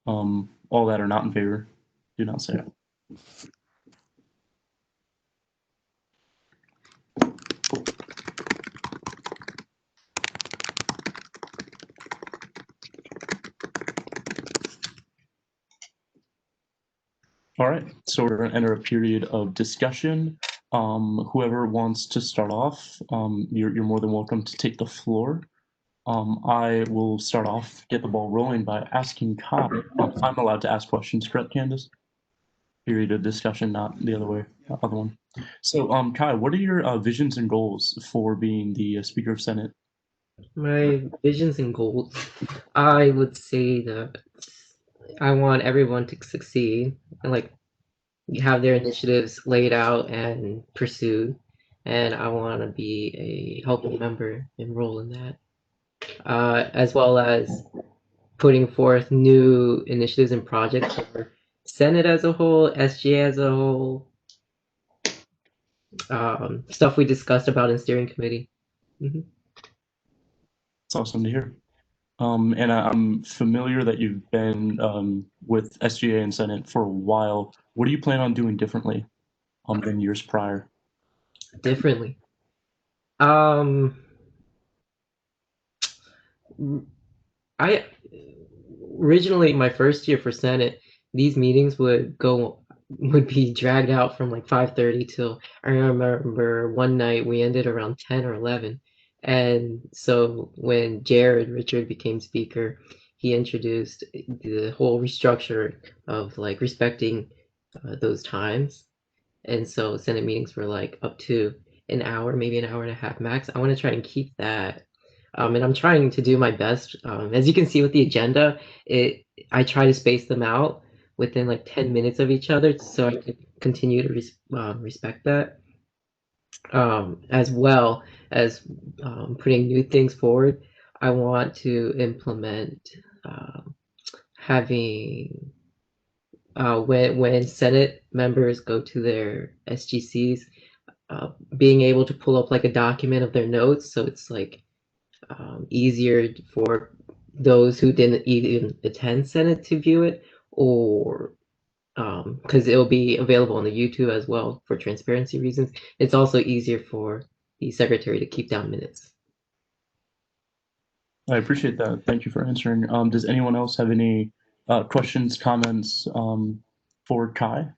All that are not in favor, do not say. All right, so we're going to enter a period of discussion. Whoever wants to start off, you're more than welcome to take the floor. I will start off, get the ball rolling by asking Kai. I'm allowed to ask questions, correct, Candace? Period of discussion, not the other way, the other one. So, Kai, what are your visions and goals for being the Speaker of Senate? My visions and goals, I would say that I want everyone to succeed and like have their initiatives laid out and pursued. And I want to be a helping member and role in that, as well as putting forth new initiatives and projects for Senate as a whole, SGA as a whole, stuff we discussed about in steering committee. Mm-hmm. It's awesome to hear. And I'm familiar that you've been with SGA and Senate for a while. What do you plan on doing differently than years prior? Differently. Um, I originally my first year for Senate, these meetings would be dragged out from like 5:30 till I remember one night we ended around 10 or 11. And so when Jared Richard became speaker, he introduced the whole restructure of like respecting those times. And so Senate meetings were like up to an hour, maybe an hour and a half max. I want to try and keep that. And I'm trying to do my best. As you can see with the agenda, I try to space them out within like 10 minutes of each other so I can continue to respect that. As well as putting new things forward, I want to implement having when Senate members go to their SGCs, being able to pull up like a document of their notes, so it's like easier for those who didn't even attend Senate to view it, or because it'll be available on the YouTube as well for transparency reasons. It's also easier for the secretary to keep down minutes. I appreciate that. Thank you for answering. Does anyone else have any questions, comments for Kai?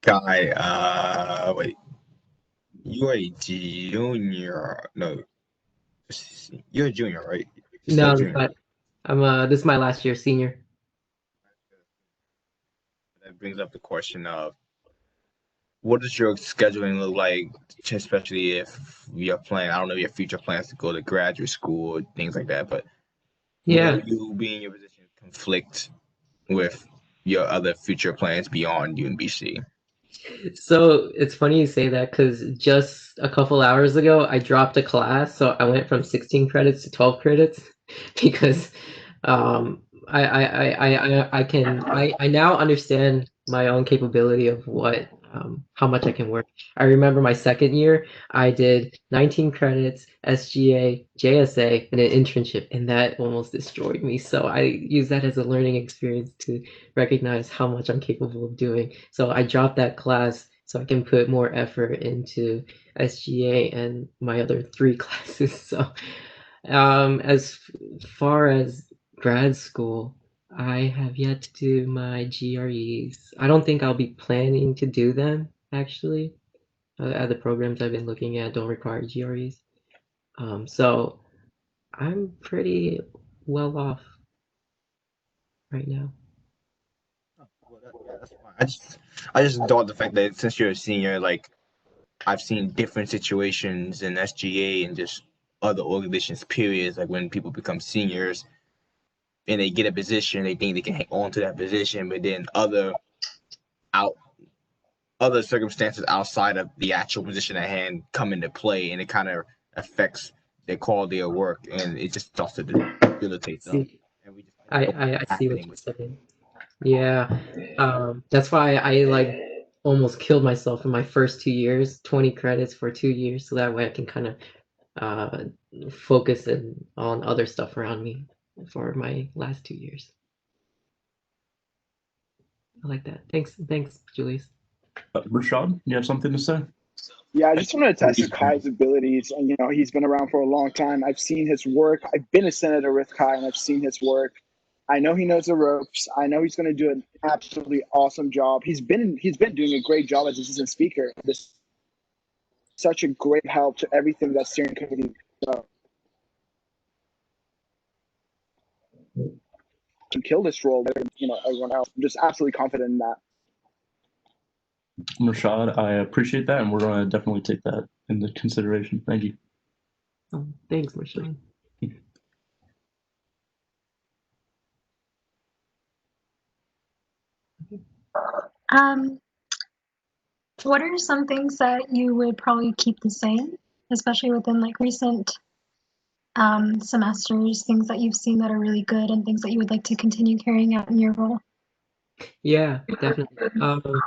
Guy, wait, you are a junior. No, you're a junior, right? You're still a No, junior. this is my last year senior. That brings up the question of what does your scheduling look like, especially if you're planning, I don't know, your future plans to go to graduate school, things like that, but Yeah. will you be in your position conflict with your other future plans beyond UNBC? So it's funny you say that because just a couple hours ago I dropped a class, so I went from 16 credits to 12 credits because I now understand my own capability of what how much I can work. I remember my second year I did 19 credits, SGA, JSA, and an internship, and that almost destroyed me. So I use that as a learning experience to recognize how much I'm capable of doing. So I dropped that class so I can put more effort into SGA and my other three classes. So as far as grad school, I have yet to do my GREs. I don't think I'll be planning to do them actually. The programs I've been looking at don't require GREs. So I'm pretty well off right now. Well, yeah, that's fine. I just thought the fact that since you're a senior, like I've seen different situations in SGA and just other organizations, periods, like when people become seniors and they get a position, they think they can hang on to that position, but then out other circumstances outside of the actual position at hand come into play, and it kind of affects their quality of work, and it just starts to debilitate them. See, And we just I see what happening you're with saying. Yeah, that's why I like almost killed myself in my first 2 years, 20 credits for 2 years, so that way I can kind of focusing on other stuff around me for my last 2 years. I like that. Thanks, Julius. Rashad, you have something to say? Yeah, I just want to attest to Kai's abilities. And, he's been around for a long time. I've seen his work. I've been a senator with Kai, and I've seen his work. I know he knows the ropes. I know he's going to do an absolutely awesome job. He's been doing a great job as assistant speaker. This such a great help to everything that steering committee does. Can kill this role better than everyone else. I'm just absolutely confident in that. Rashad, I appreciate that, and we're going to definitely take that into consideration. Thank you. Oh, thanks, Rashad. What are some things that you would probably keep the same, especially within like recent semesters, things that you've seen that are really good and things that you would like to continue carrying out in your role? Yeah, definitely.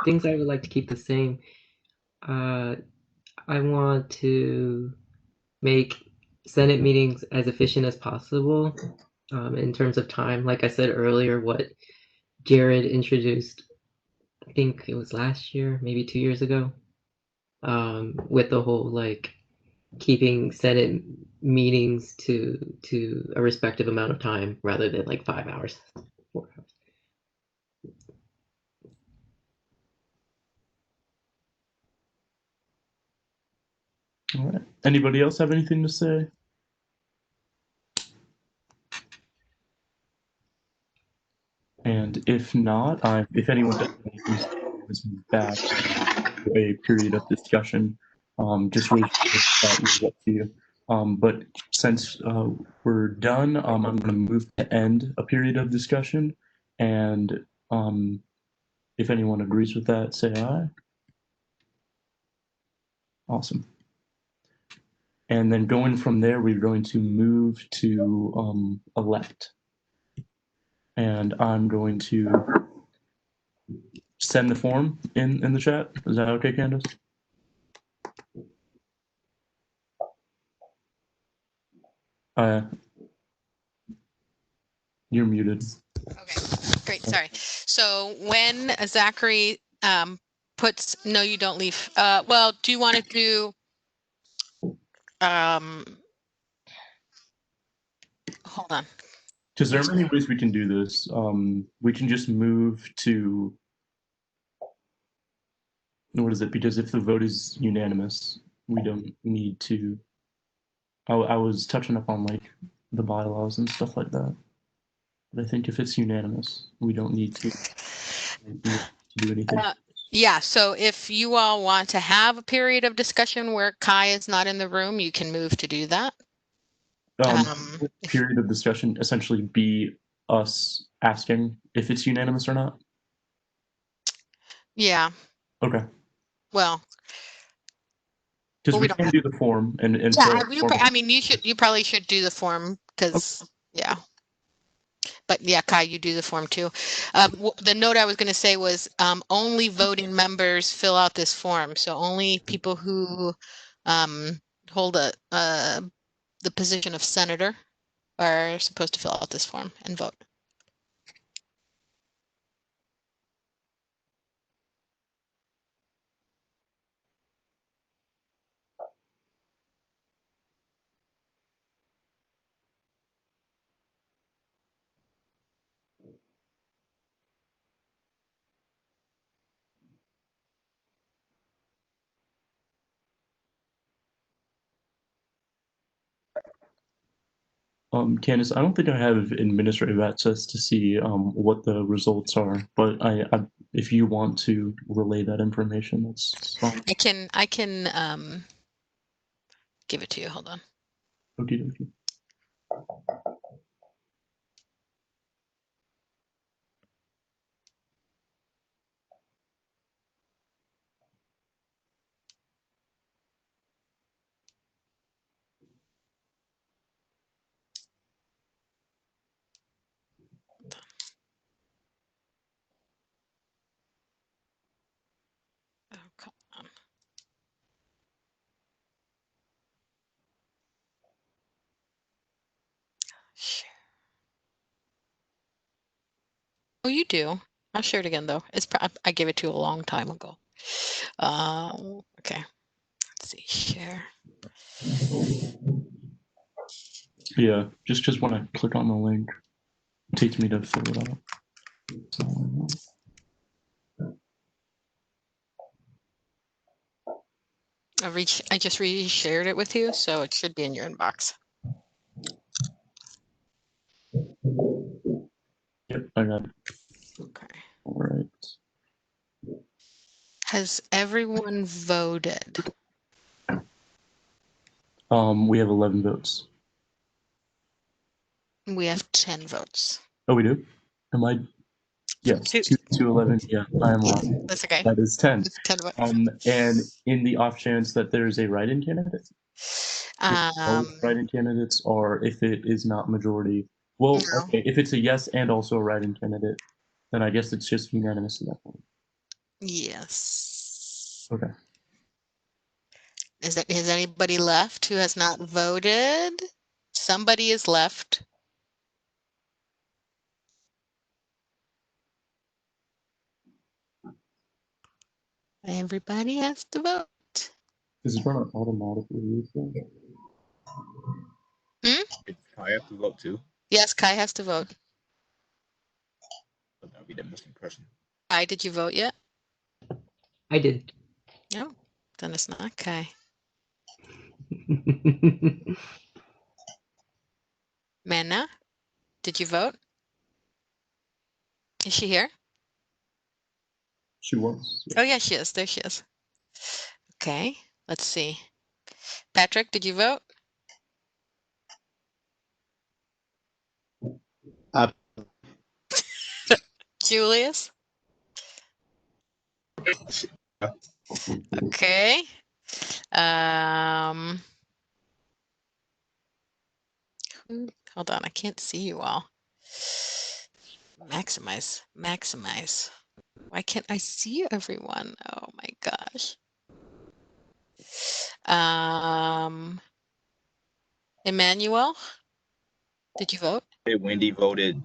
Things I would like to keep the same. I want to make Senate meetings as efficient as possible in terms of time. Like I said earlier, what Jared introduced, I think it was last year, maybe 2 years ago, with the whole like keeping Senate meetings to a respective amount of time rather than like 5 hours, 4 hours. All right. Anybody else have anything to say? And if not, if anyone does have anything to say, this back to a period of discussion, just raise your hand, we'll get to you. But since we're done, I'm going to move to end a period of discussion. And if anyone agrees with that, say aye. Awesome. And then going from there, we're going to move to elect. And I'm going to send the form in the chat. Is that okay, Candace? You're muted. Okay, great. Sorry. So when Zachary puts no, you don't leave. Well, do you want to do? Hold on. Because there are many ways we can do this. We can just move to. What is it? Because if the vote is unanimous, we don't need to. I was touching up on like the bylaws and stuff like that. But I think if it's unanimous, we don't need to do anything. Yeah, so if you all want to have a period of discussion where Kai is not in the room, you can move to do that. Period of discussion essentially be us asking if it's unanimous or not. Yeah. Okay. Well, because we can do the form and yeah, I mean, you probably should do the form because yeah. But yeah, Kai, you do the form too. The note I was going to say was only voting members fill out this form. So only people who hold the position of senator are supposed to fill out this form and vote. Candace, I don't think I have administrative access to see what the results are, but if you want to relay that information, that's fine. I can give it to you. Hold on. Okie dokie. Oh, come on. Oh, you do. I'll share it again though. I gave it to you a long time ago. Okay. Let's see. Share. Yeah, just because when I click on the link, it takes me to fill it out. I just re-shared it with you, so it should be in your inbox. Yep, I got it. Okay. All right. Has everyone voted? We have 11 votes. We have 10 votes. Oh, we do? Am I? Yes, Two. 2 to 11. Yeah, I am Yeah, lying. that's okay. That is 10. It's 10 votes. And in the off chance that there is a write-in candidate, write-in candidates, or if it is not majority, well, No. okay, if it's a yes and also a write-in candidate, then I guess it's just unanimous at that point. Yes. Okay. Is anybody left who has not voted? Somebody is left. Everybody has to vote. Is it going to automatically use them? I have to vote too. Yes, Kai has to vote. But that'll be the missing person. Kai, did you vote yet? I did. No, then it's not Kai. Manna, did you vote? Is she here? She was. Oh, yeah, she is. There she is. Okay, let's see. Patrick, did you vote? Julius? Okay. Hold on, I can't see you all. Maximize. Why can't I see everyone? Oh my gosh. Emmanuel, did you vote? Wendy voted.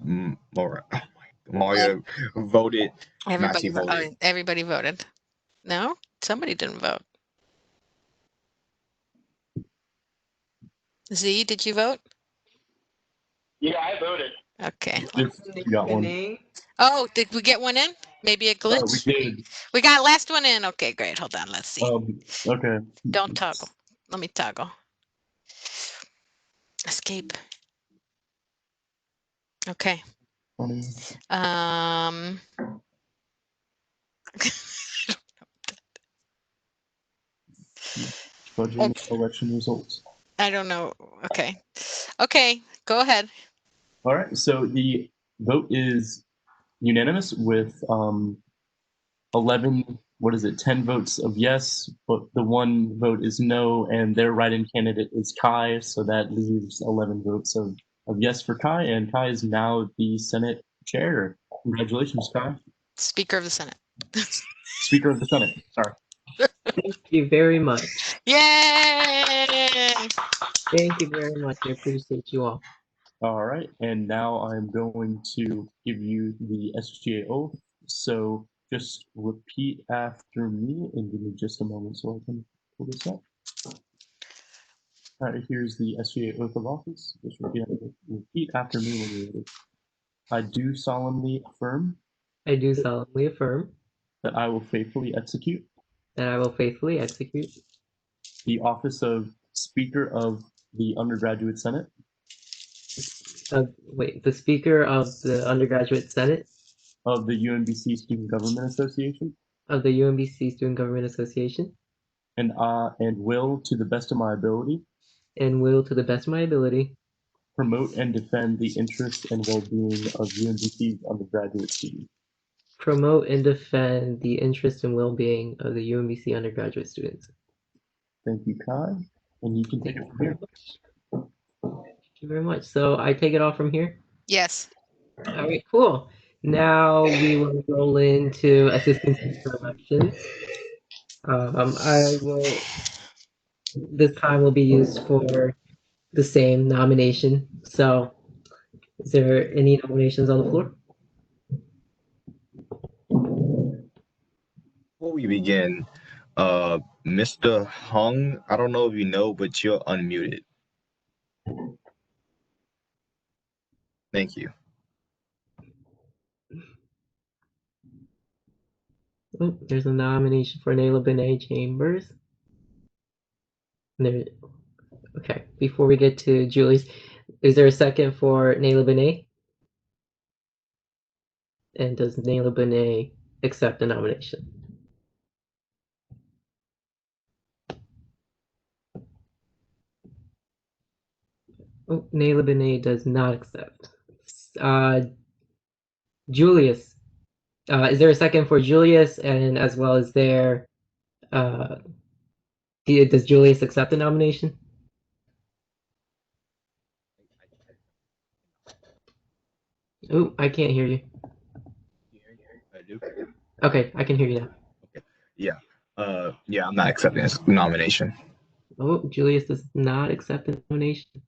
Mario voted. Everybody, Maxie voted. everybody voted. No, somebody didn't vote. Z, did you vote? Yeah, I voted. Okay. You got one. Oh, did we get one in? Maybe a glitch? Oh, we did. We got last one in. Okay, great. Hold on. Let's see. Okay. Don't toggle. Let me toggle. Escape. Okay. Funny. Fudging election results. I don't know. Okay. Okay, go ahead. All right. So the vote is unanimous with 11. What is it? 10 votes of yes, but the one vote is no, and their write-in candidate is Kai. So that leaves 11 votes of yes for Kai, and Kai is now the Senate chair. Congratulations, Kai. Speaker of the Senate. Speaker of the Senate. Sorry. Thank you very much. Yay! Thank you very much. I appreciate you all. All right, and now I'm going to give you the SGA oath. So just repeat after me and give me just a moment so I can pull this up. All right, here's the SGA oath of office. Just repeat after me when you're ready. I do solemnly affirm I do solemnly affirm that I will faithfully execute that I will faithfully execute the office of Speaker of the Undergraduate Senate the Speaker of the Undergraduate Senate of the UMBC Student Government Association of the UMBC Student Government Association and will, to the best of my ability, and will, to the best of my ability, promote and defend the interests and well-being of UMBC's undergraduate students. promote and defend the interest and well-being of the UMBC undergraduate students. Thank you, Kai. And you can take it from here. Thank you very much. So I take it off from here? Yes. All right, cool. Now we will roll into assistant for elections. This time will be used for the same nomination. So is there any nominations on the floor? Before we begin, Mr. Hung, I don't know if you know, but you're unmuted. Thank you. Oh, there's a nomination for Nayla Benet Chambers. There, okay, before we get to Julie's, is there a second for Nayla Benet? And does Nayla Benet accept the nomination? Oh, Nayla Benet does not accept. Julius, is there a second for Julius? And as well as there, does Julius accept the nomination? Oh, I can't hear you. I do. Okay, I can hear you now. Okay. Yeah. Yeah, I'm not accepting this nomination. Oh, Julius does not accept the nomination.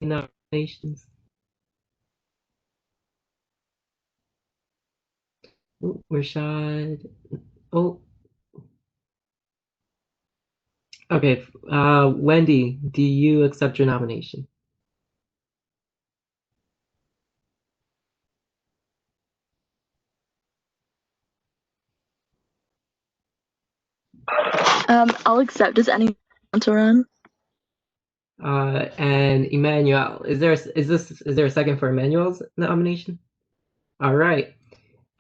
Nominations. Oh, Rashad. Oh. Okay. Wendy, do you accept your nomination? I'll accept. Does anyone want to run? And Emmanuel, is there a second for Emmanuel's nomination? All right.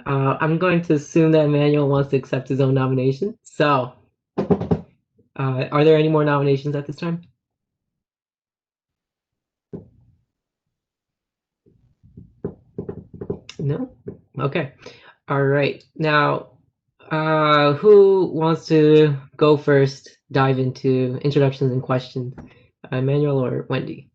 I'm going to assume that Emmanuel wants to accept his own nomination. So, are there any more nominations at this time? No? Okay. All right. Now, who wants to go first, dive into introductions and questions? Emmanuel or Wendy?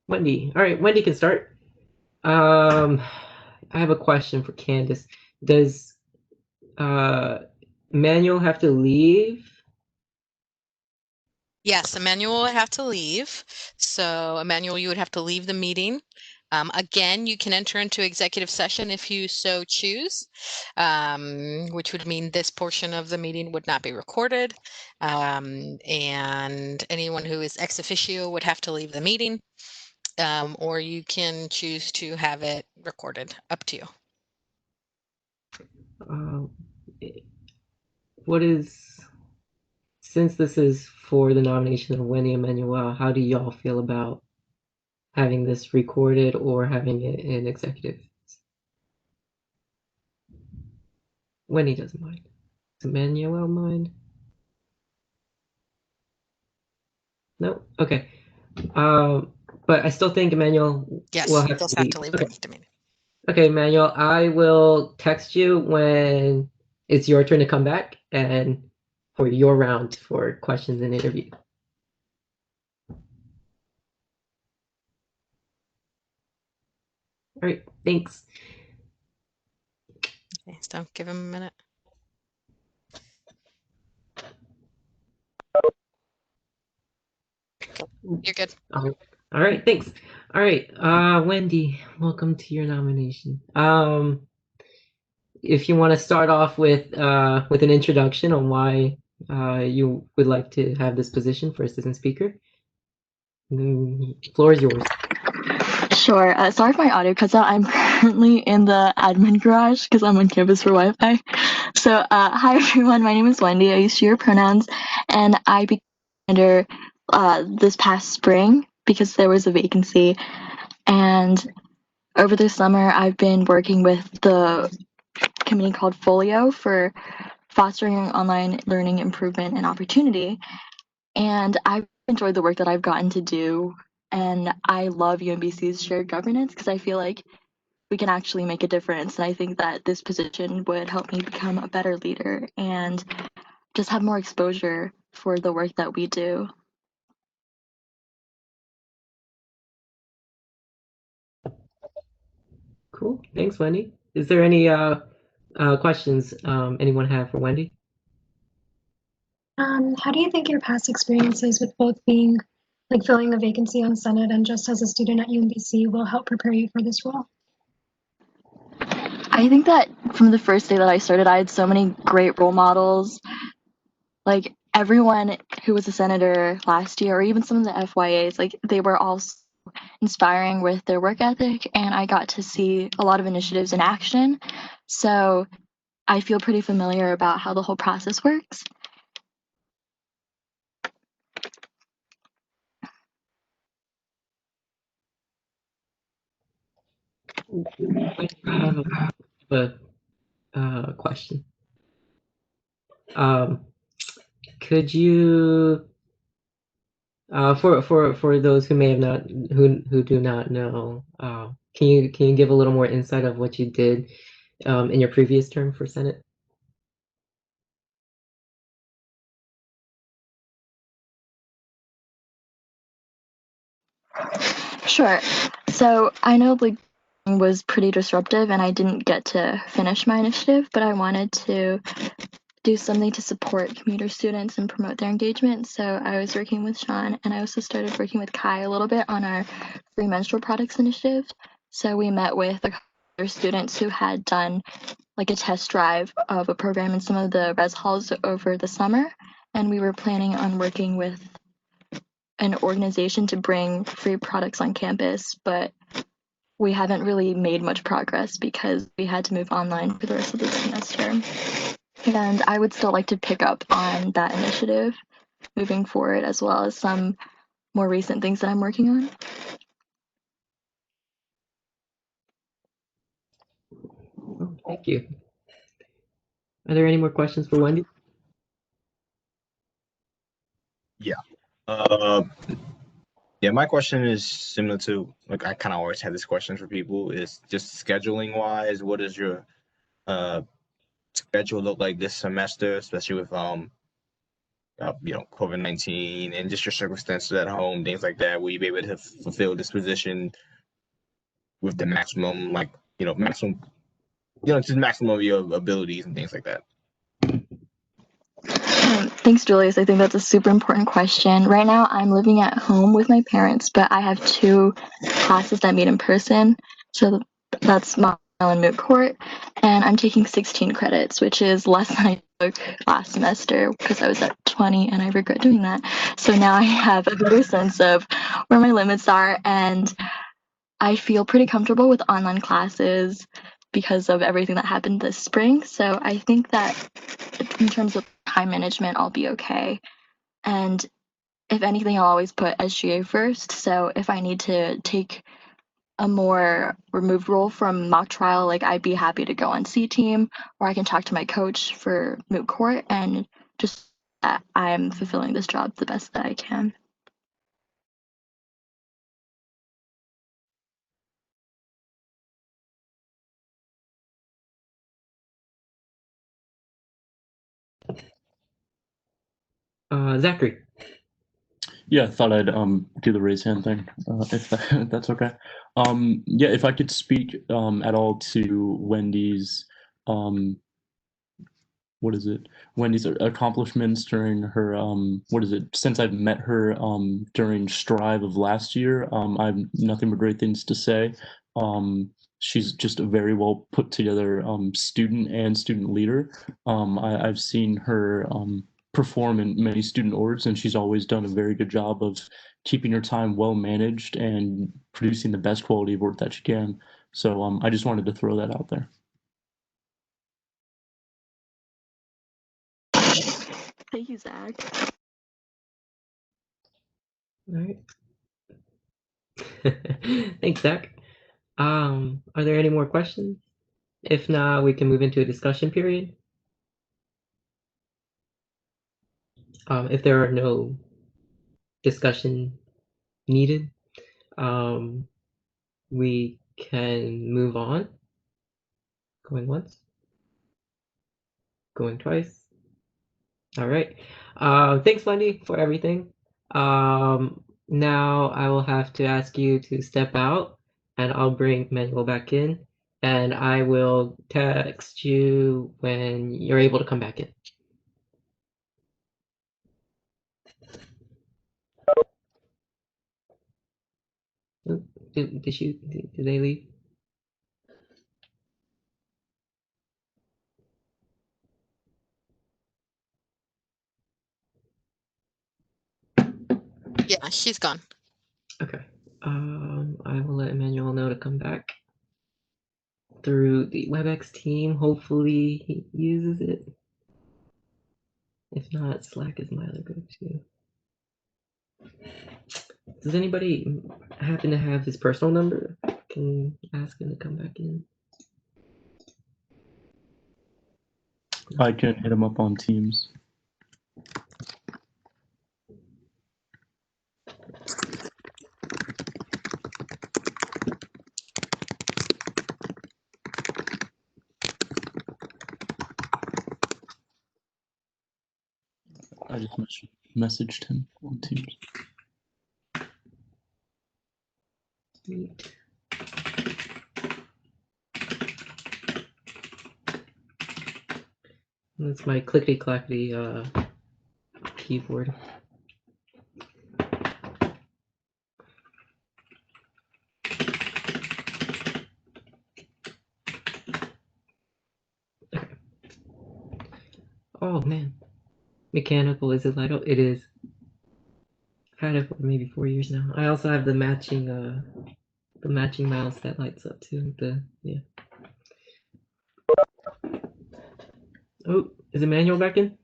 Wendy. All right, Wendy can start. I have a question for Candace. Does Emmanuel have to leave? Yes, Emmanuel would have to leave. So Emmanuel, you would have to leave the meeting. Again, you can enter into executive session if you so choose, which would mean this portion of the meeting would not be recorded. And anyone who is ex officio would have to leave the meeting, or you can choose to have it recorded. Up to you. What is, since this is for the nomination of Wendy Emmanuel, how do y'all feel about having this recorded or having it in executive? Wendy doesn't mind. Does Emmanuel mind? No? Okay. But I still think Emmanuel Yes, will you have both to have leave. to leave Okay. the meeting. Okay, Emmanuel, I will text you when it's your turn to come back and for your round for questions and interview. All right, thanks. Okay, so give him a minute. You're good. All right, thanks. All right, Wendy, welcome to your nomination. If you want to start off with an introduction on why you would like to have this position for assistant speaker, the floor is yours. Sure. Sorry if my audio cuts out. I'm currently in the admin garage because I'm on campus for Wi-Fi. So, hi everyone. My name is Wendy. I use she, her pronouns, and I became under this past spring because there was a vacancy. And over the summer, I've been working with the committee called Folio for fostering online learning improvement and opportunity. And I've enjoyed the work that I've gotten to do. And I love UMBC's shared governance because I feel like we can actually make a difference. And I think that this position would help me become a better leader and just have more exposure for the work that we do. Cool. Thanks, Wendy. Is there any questions anyone have for Wendy? How do you think your past experiences with both being like filling a vacancy on Senate and just as a student at UMBC will help prepare you for this role? I think that from the first day that I started, I had so many great role models. Like everyone who was a senator last year, or even some of the FYAs, like they were all inspiring with their work ethic, and I got to see a lot of initiatives in action. So I feel pretty familiar about how the whole process works. I have a question. Could you, for those who may have not, who do not know, can you give a little more insight of what you did in your previous term for Senate? Sure. So I know like was pretty disruptive and I didn't get to finish my initiative, but I wanted to do something to support commuter students and promote their engagement. So I was working with Sean and I also started working with Kai a little bit on our free menstrual products initiative. So we met with other students who had done like a test drive of a program in some of the res halls over the summer. And we were planning on working with an organization to bring free products on campus, but we haven't really made much progress because we had to move online for the rest of the semester. And I would still like to pick up on that initiative moving forward, as well as some more recent things that I'm working on. Oh, thank you. Are there any more questions for Wendy? Yeah. Yeah, my question is similar to like I kind of always have this question for people is just scheduling wise, what does your schedule look like this semester, especially with COVID-19 and just your circumstances at home, things like that. Will you be able to fulfill this position with the maximum, like maximum, just maximum of your abilities and things like that? Thanks, Julius. I think that's a super important question. Right now, I'm living at home with my parents, but I have 2 classes that meet in person. So that's Mile and Moot Court, and I'm taking 16 credits, which is less than I took last semester because I was at 20, and I regret doing that. So now I have a better sense of where my limits are, and I feel pretty comfortable with online classes because of everything that happened this spring. So I think that in terms of time management, I'll be okay. And if anything, I'll always put SGA first. So if I need to take a more removed role from mock trial, like I'd be happy to go on C team, or I can talk to my coach for moot court and just that I'm fulfilling this job the best that I can. Zachary. Yeah, I thought I'd do the raise hand thing, if that's okay. Yeah, if I could speak at all to Wendy's what is it? Wendy's accomplishments during her since I've met her during Strive of last year. I've nothing but great things to say. She's just a very well put together student and student leader. I've seen her perform in many student orgs, and she's always done a very good job of keeping her time well managed and producing the best quality of work that she can. So I just wanted to throw that out there. Thank you, Zach. All right. Thanks, Zach. Are there any more questions? If not, we can move into a discussion period. If there are no discussion needed, we can move on. Going once, going twice. All right. Thanks, Wendy, for everything. Now I will have to ask you to step out, and I'll bring Manuel back in, and I will text you when you're able to come back in. did they leave? Yeah, she's gone. Okay. I will let Emmanuel know to come back through the WebEx team. Hopefully he uses it. If not, Slack is my other go-to. Does anybody happen to have his personal number? Can ask him to come back in. I can hit him up on Teams. I just messaged him on Teams. Sweet. That's my clickety clackety keyboard. Oh man, mechanical is it light up? It is. Had it for maybe 4 years now. I also have the matching mouse that lights up too. Yeah. Oh, is Emmanuel back in?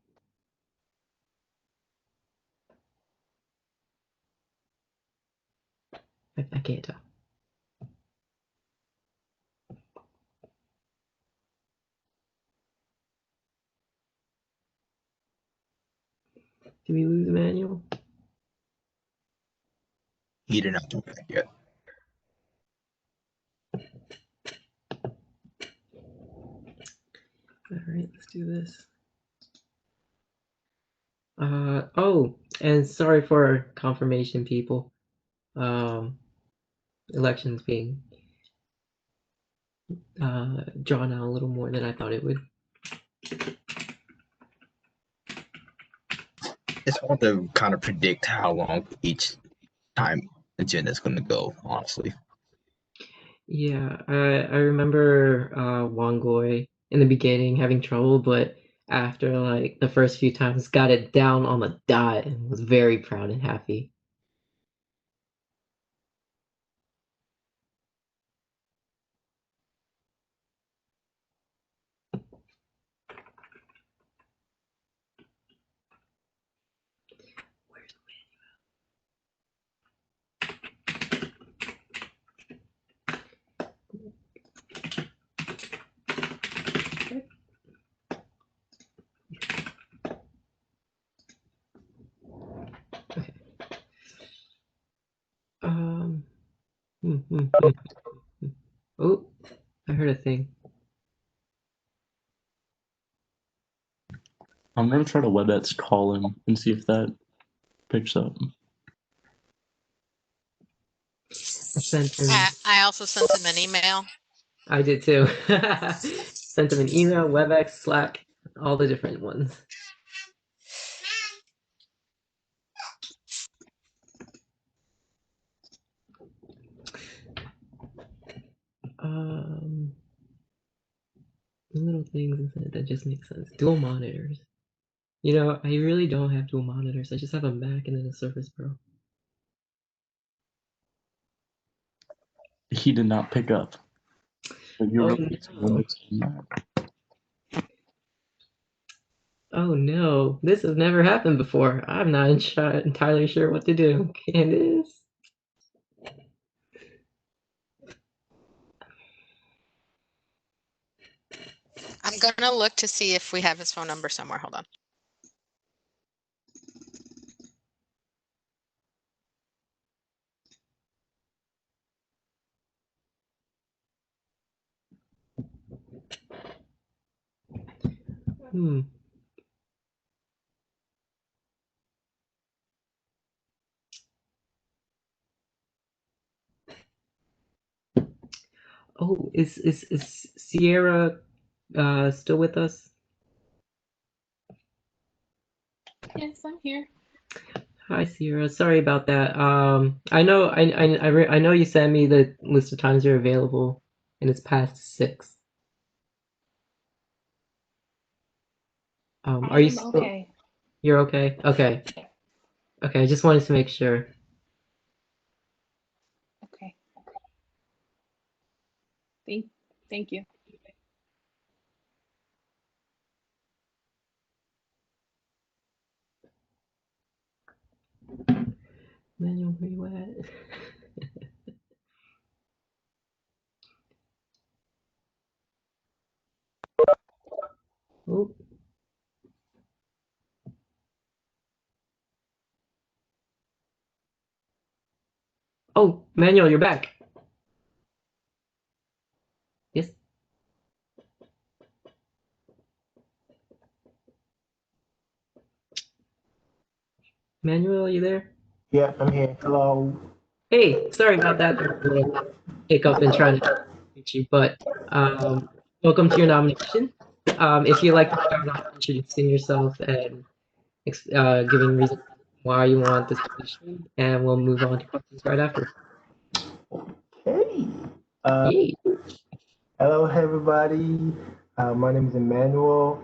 I can't tell. Did we lose Emmanuel? He did not do that yet. All right, let's do this. Oh, and sorry for confirmation, people. Elections being drawn out a little more than I thought it would. It's hard to kind of predict how long each time agenda is going to go, honestly. Yeah, I remember Wongoy in the beginning having trouble, but after like the first few times got it down on the dot and was very proud and happy. Where's okay. Oh, I heard a thing. I'm gonna try to WebEx call him and see if that picks up. I sent him. I also sent him an email. I did too. Sent him an email, WebEx, Slack, all the different ones. Little things that just make sense. Dual monitors. You know, I really don't have dual monitors. I just have a Mac and then a Surface Pro. He did not pick up. But you're Oh, really no. Oh no, this has never happened before. I'm not entirely sure what to do. Candace? I'm gonna look to see if we have his phone number somewhere. Hold on. Oh, is Sierra still with us? Yes, I'm here. Hi, Sierra. Sorry about that. I know I know you sent me the list of times you're available, and it's past 6. Are you I'm still? okay. You're okay? Okay. Okay, I just wanted to make sure. Okay. Thank you. Manuel, where you at? Oh. Oh, Manuel, you're back. Yes. Manuel, are you there? Yeah, I'm here. Hello. Hey, sorry about that. There was a little hiccup in trying to reach you, but welcome to your nomination. If you'd like to start off introducing yourself and giving reasons why you want this position, and we'll move on to questions right after. Hey. Uh, Yay. hello, everybody. My name is Emmanuel.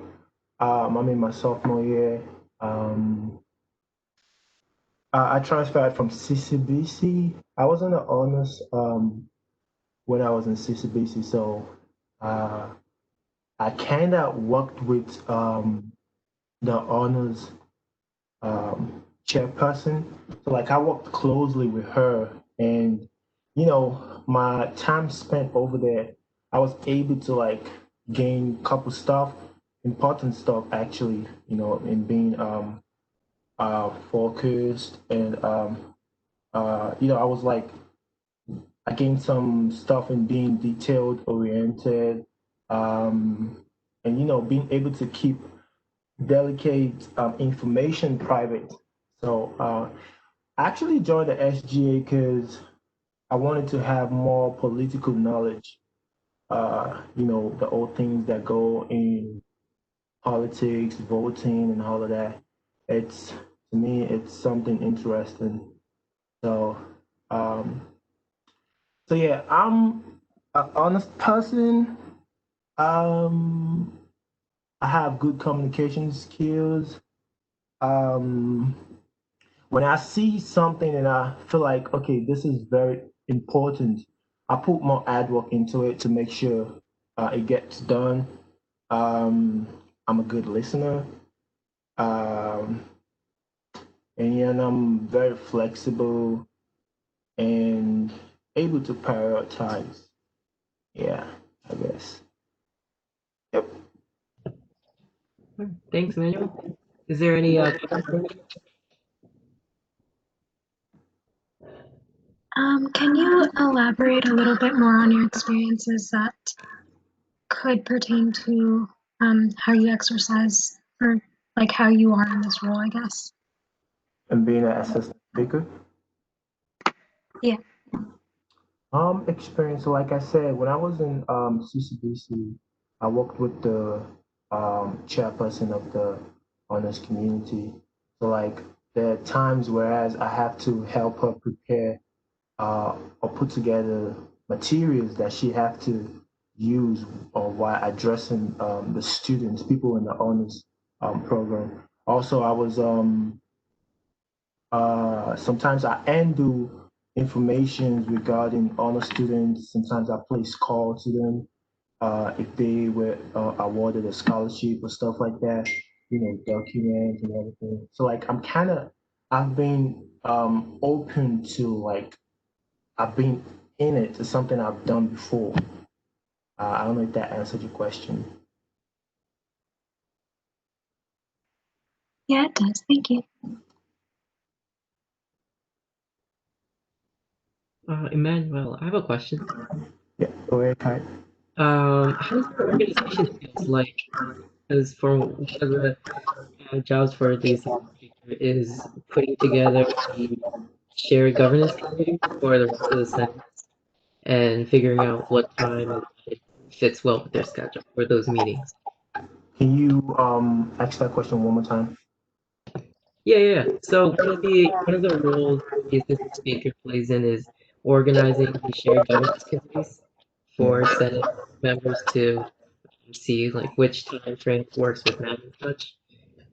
I'm in my sophomore year. Um, I transferred from CCBC. I was in the honors when I was in CCBC, so uh, I kind of worked with the honors chairperson. So like I worked closely with her, and my time spent over there, I was able to like gain couple stuff, important stuff actually, in being focused and I was like I gained some stuff in being detailed oriented, and being able to keep delicate information private. So I actually joined the SGA because I wanted to have more political knowledge. The old things that go in politics, voting, and all of that. It's to me, it's something interesting. So, um, so yeah, I'm an honest person. Um, I have good communication skills. Um, when I see something and I feel like, okay, this is very important, I put more ad work into it to make sure it gets done. Um, I'm a good listener. Um, and I'm very flexible and able to prioritize. Yeah, I guess. Yep. Thanks, Manuel. Is there any questions for me? Can you elaborate a little bit more on your experiences that could pertain to how you exercise or like how you are in this role, I guess? And being an assistant speaker. Yeah. Experience. So like I said, when I was in CCBC, I worked with the chairperson of the honors community. So like there are times whereas I have to help her prepare or put together materials that she have to use or while addressing the students, people in the honors program. Also, I was sometimes I undo information regarding honor students. Sometimes I place call to them if they were awarded a scholarship or stuff like that. Documents and everything. So like I've been open to like I've been in it. It's something I've done before. I don't know if that answered your question. Yeah, it does. Thank you. Emmanuel, I have a question. Yeah, go ahead, Kai. How does your organization feels like? Because for one of the jobs for the assistant speaker is putting together the shared governance committee for the rest of the Senate and figuring out what time it fits well with their schedule for those meetings. Can you ask that question one more time? Yeah. So one of the roles the assistant speaker plays in is organizing the shared governance committees for Senate members to see like which time frame works with them and such.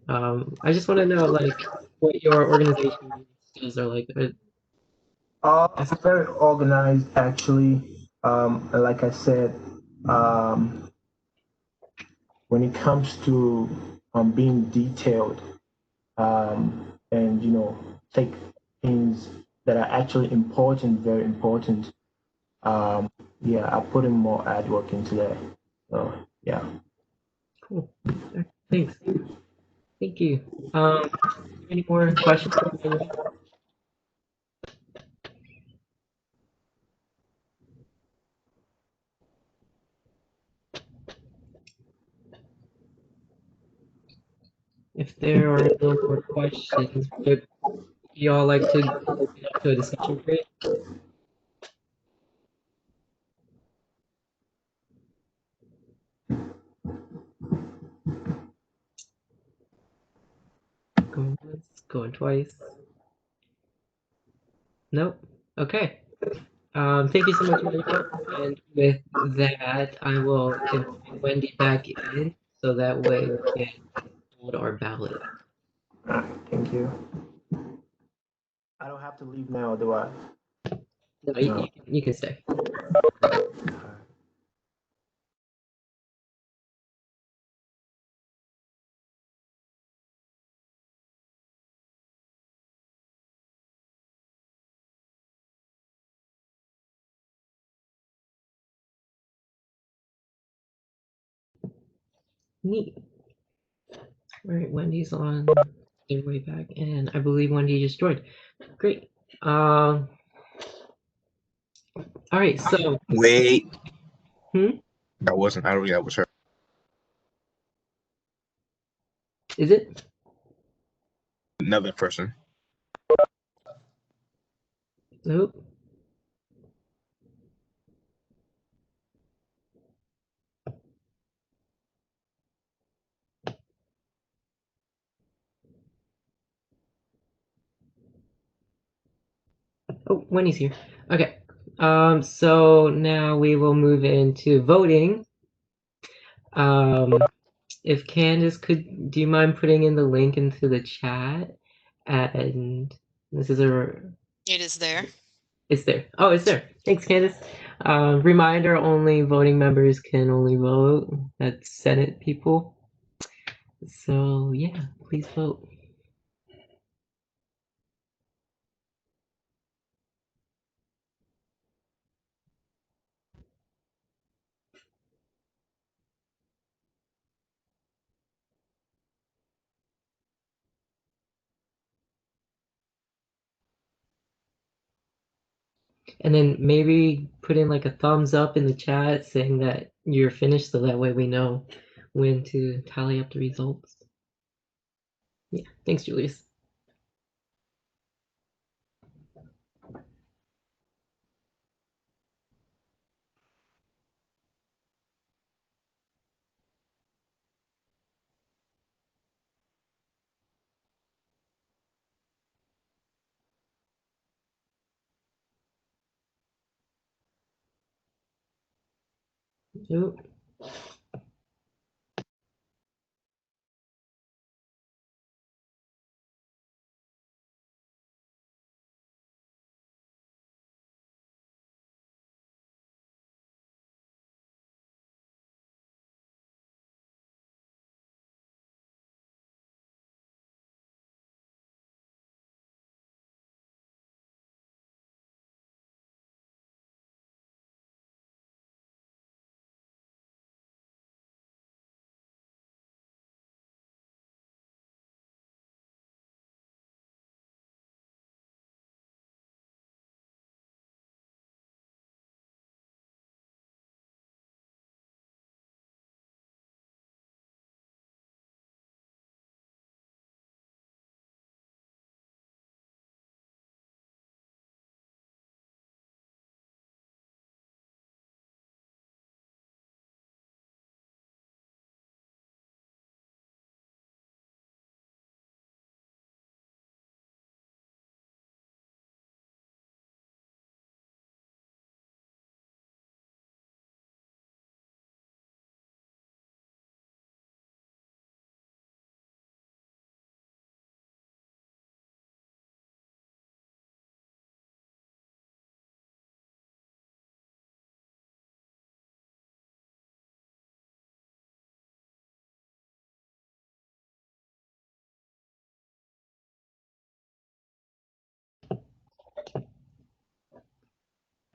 I just want to know like what your organization skills are like. It's very organized, actually. And like I said, um, when it comes to being detailed, and take things that are actually important, very important. Yeah, I put in more ad work into that. So yeah. Cool. Thanks. Thank you. Any more questions? If there are no more questions, would y'all like to open up to a discussion period? Going once, going twice. Nope. Okay. Thank you so much, everyone. And with that, I will invite Wendy back in so that way we can hold our ballot. All right, thank you. I don't have to leave now, do I? No, No. you can stay. Neat. All right, Wendy's on their way back, and I believe Wendy just joined. Great. All right, so. Wait. Hmm? That wasn't. I don't think that was her. Is it? Another person. Nope. Oh, Wendy's here. Okay. So now we will move into voting. If Candace could, do you mind putting in the link into the chat? And this is It is there. It's there. Oh, it's there. Thanks, Candace. Reminder, only voting members can only vote. That's Senate people. So yeah, please vote. And then maybe put in like a thumbs up in the chat saying that you're finished so that way we know when to tally up the results. Yeah, thanks, Julius. Yep.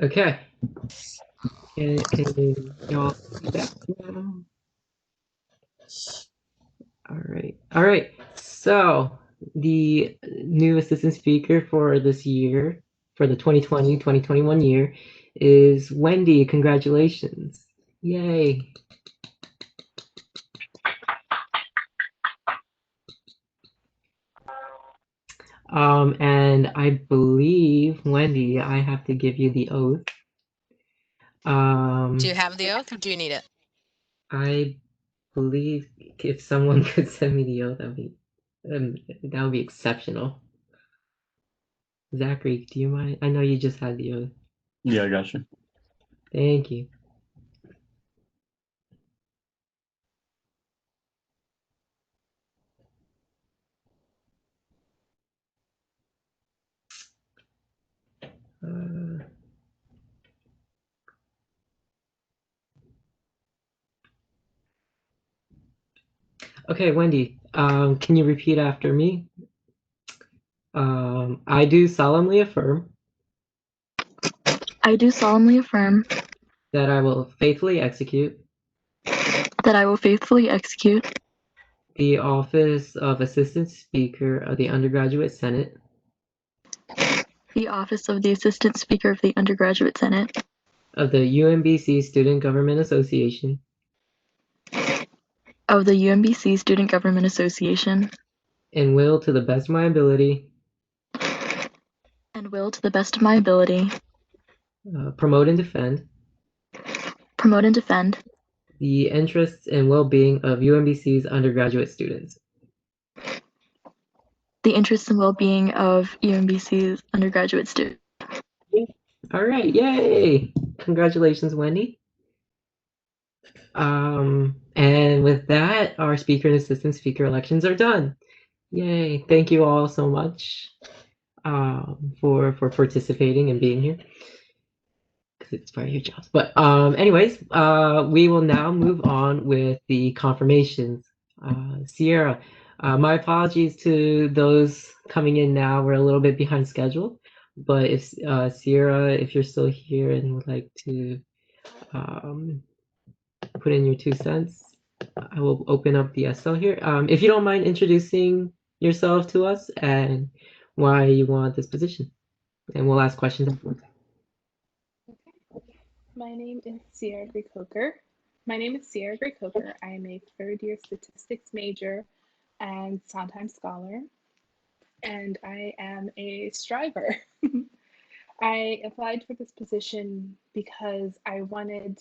Okay. Can y'all see that now? All right. So the new assistant speaker for this year, for the 2020-2021 year, is Wendy. Congratulations. Yay. And I believe, Wendy, I have to give you the oath. Do you have the oath or do you need it? I believe if someone could send me the oath, that would be exceptional. Zachary, do you mind? I know you just had the oath. Yeah, I got you. Thank you. Okay, Wendy, can you repeat after me? I do solemnly affirm I do solemnly affirm that I will faithfully execute that I will faithfully execute the office of Assistant Speaker of the Undergraduate Senate the office of the Assistant Speaker of the Undergraduate Senate of the UMBC Student Government Association of the UMBC Student Government Association and will, to the best of my ability, and will, to the best of my ability, promote and defend promote and defend the interests and well-being of UMBC's undergraduate students. the interests and well-being of UMBC's undergraduate students. All right, yay! Congratulations, Wendy. And with that, our speaker and assistant speaker elections are done. Yay! Thank you all so much for participating and being here, because it's part of your jobs. But anyways, we will now move on with the confirmations. Sierra, my apologies to those coming in now. We're a little bit behind schedule, but if Sierra, if you're still here and would like to put in your 2 cents, I will open up the SL here. If you don't mind introducing yourself to us and why you want this position, and we'll ask questions afterwards. My name is Sierra Gray-Coker. I am a third-year statistics major and Sondheim scholar, and I am a striver. I applied for this position because I wanted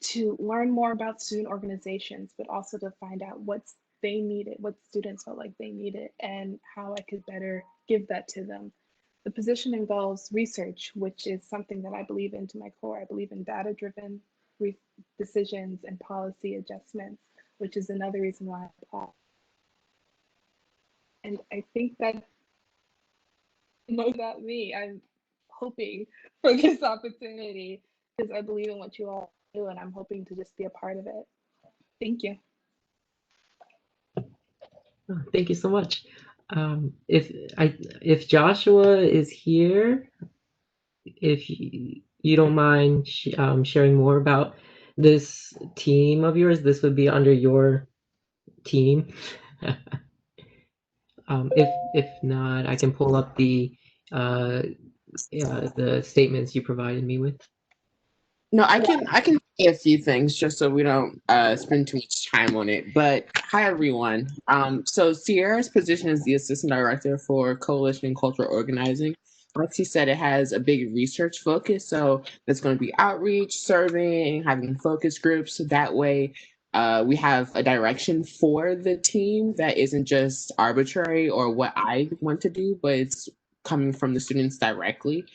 to learn more about student organizations, but also to find out what they needed, what students felt like they needed, and how I could better give that to them. The position involves research, which is something that I believe in to my core. I believe in data-driven decisions and policy adjustments, which is another reason why I applied. And I think that knows about me. I'm hoping for this opportunity because I believe in what you all do, and I'm hoping to just be a part of it. Thank you. Oh, thank you so much. If Joshua is here, if you don't mind sharing more about this team of yours, this would be under your team. If not, I can pull up the statements you provided me with. No, I can say a few things just so we don't spend too much time on it. But hi everyone. So Sierra's position is the assistant director for coalition and cultural organizing. Like she said, it has a big research focus. So there's going to be outreach, surveying, having focus groups. So that way we have a direction for the team that isn't just arbitrary or what I want to do, but it's coming from the students directly.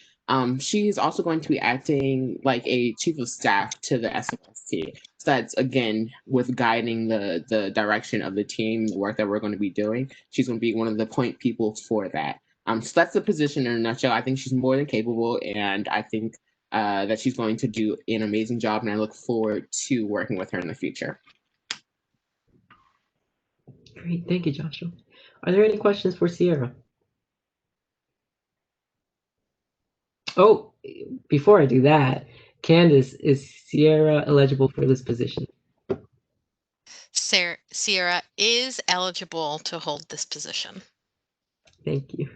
She's also going to be acting like a chief of staff to the SLST. So that's, again, with guiding the direction of the team, the work that we're going to be doing. She's going to be one of the point people for that. So that's the position in a nutshell. I think she's more than capable, and I think that she's going to do an amazing job, and I look forward to working with her in the future. Great, thank you, Joshua. Are there any questions for Sierra? Oh, before I do that, Candace, is Sierra eligible for this position? Sierra is eligible to hold this position. Thank you.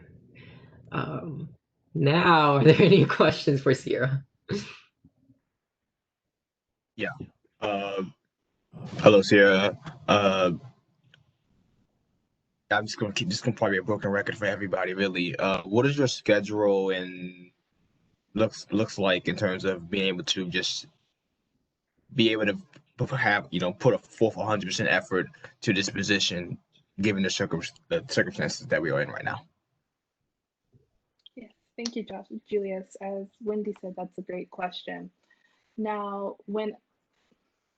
Now, are there any questions for Sierra? Yeah. Hello, Sierra. I'm just gonna keep this gonna probably be a broken record for everybody, really. What is your schedule and looks like in terms of being able to just be able to have put a forth 100% effort to this position, given the circumstances that we are in right now? Yes, thank you, Julius. As Wendy said, that's a great question. Now,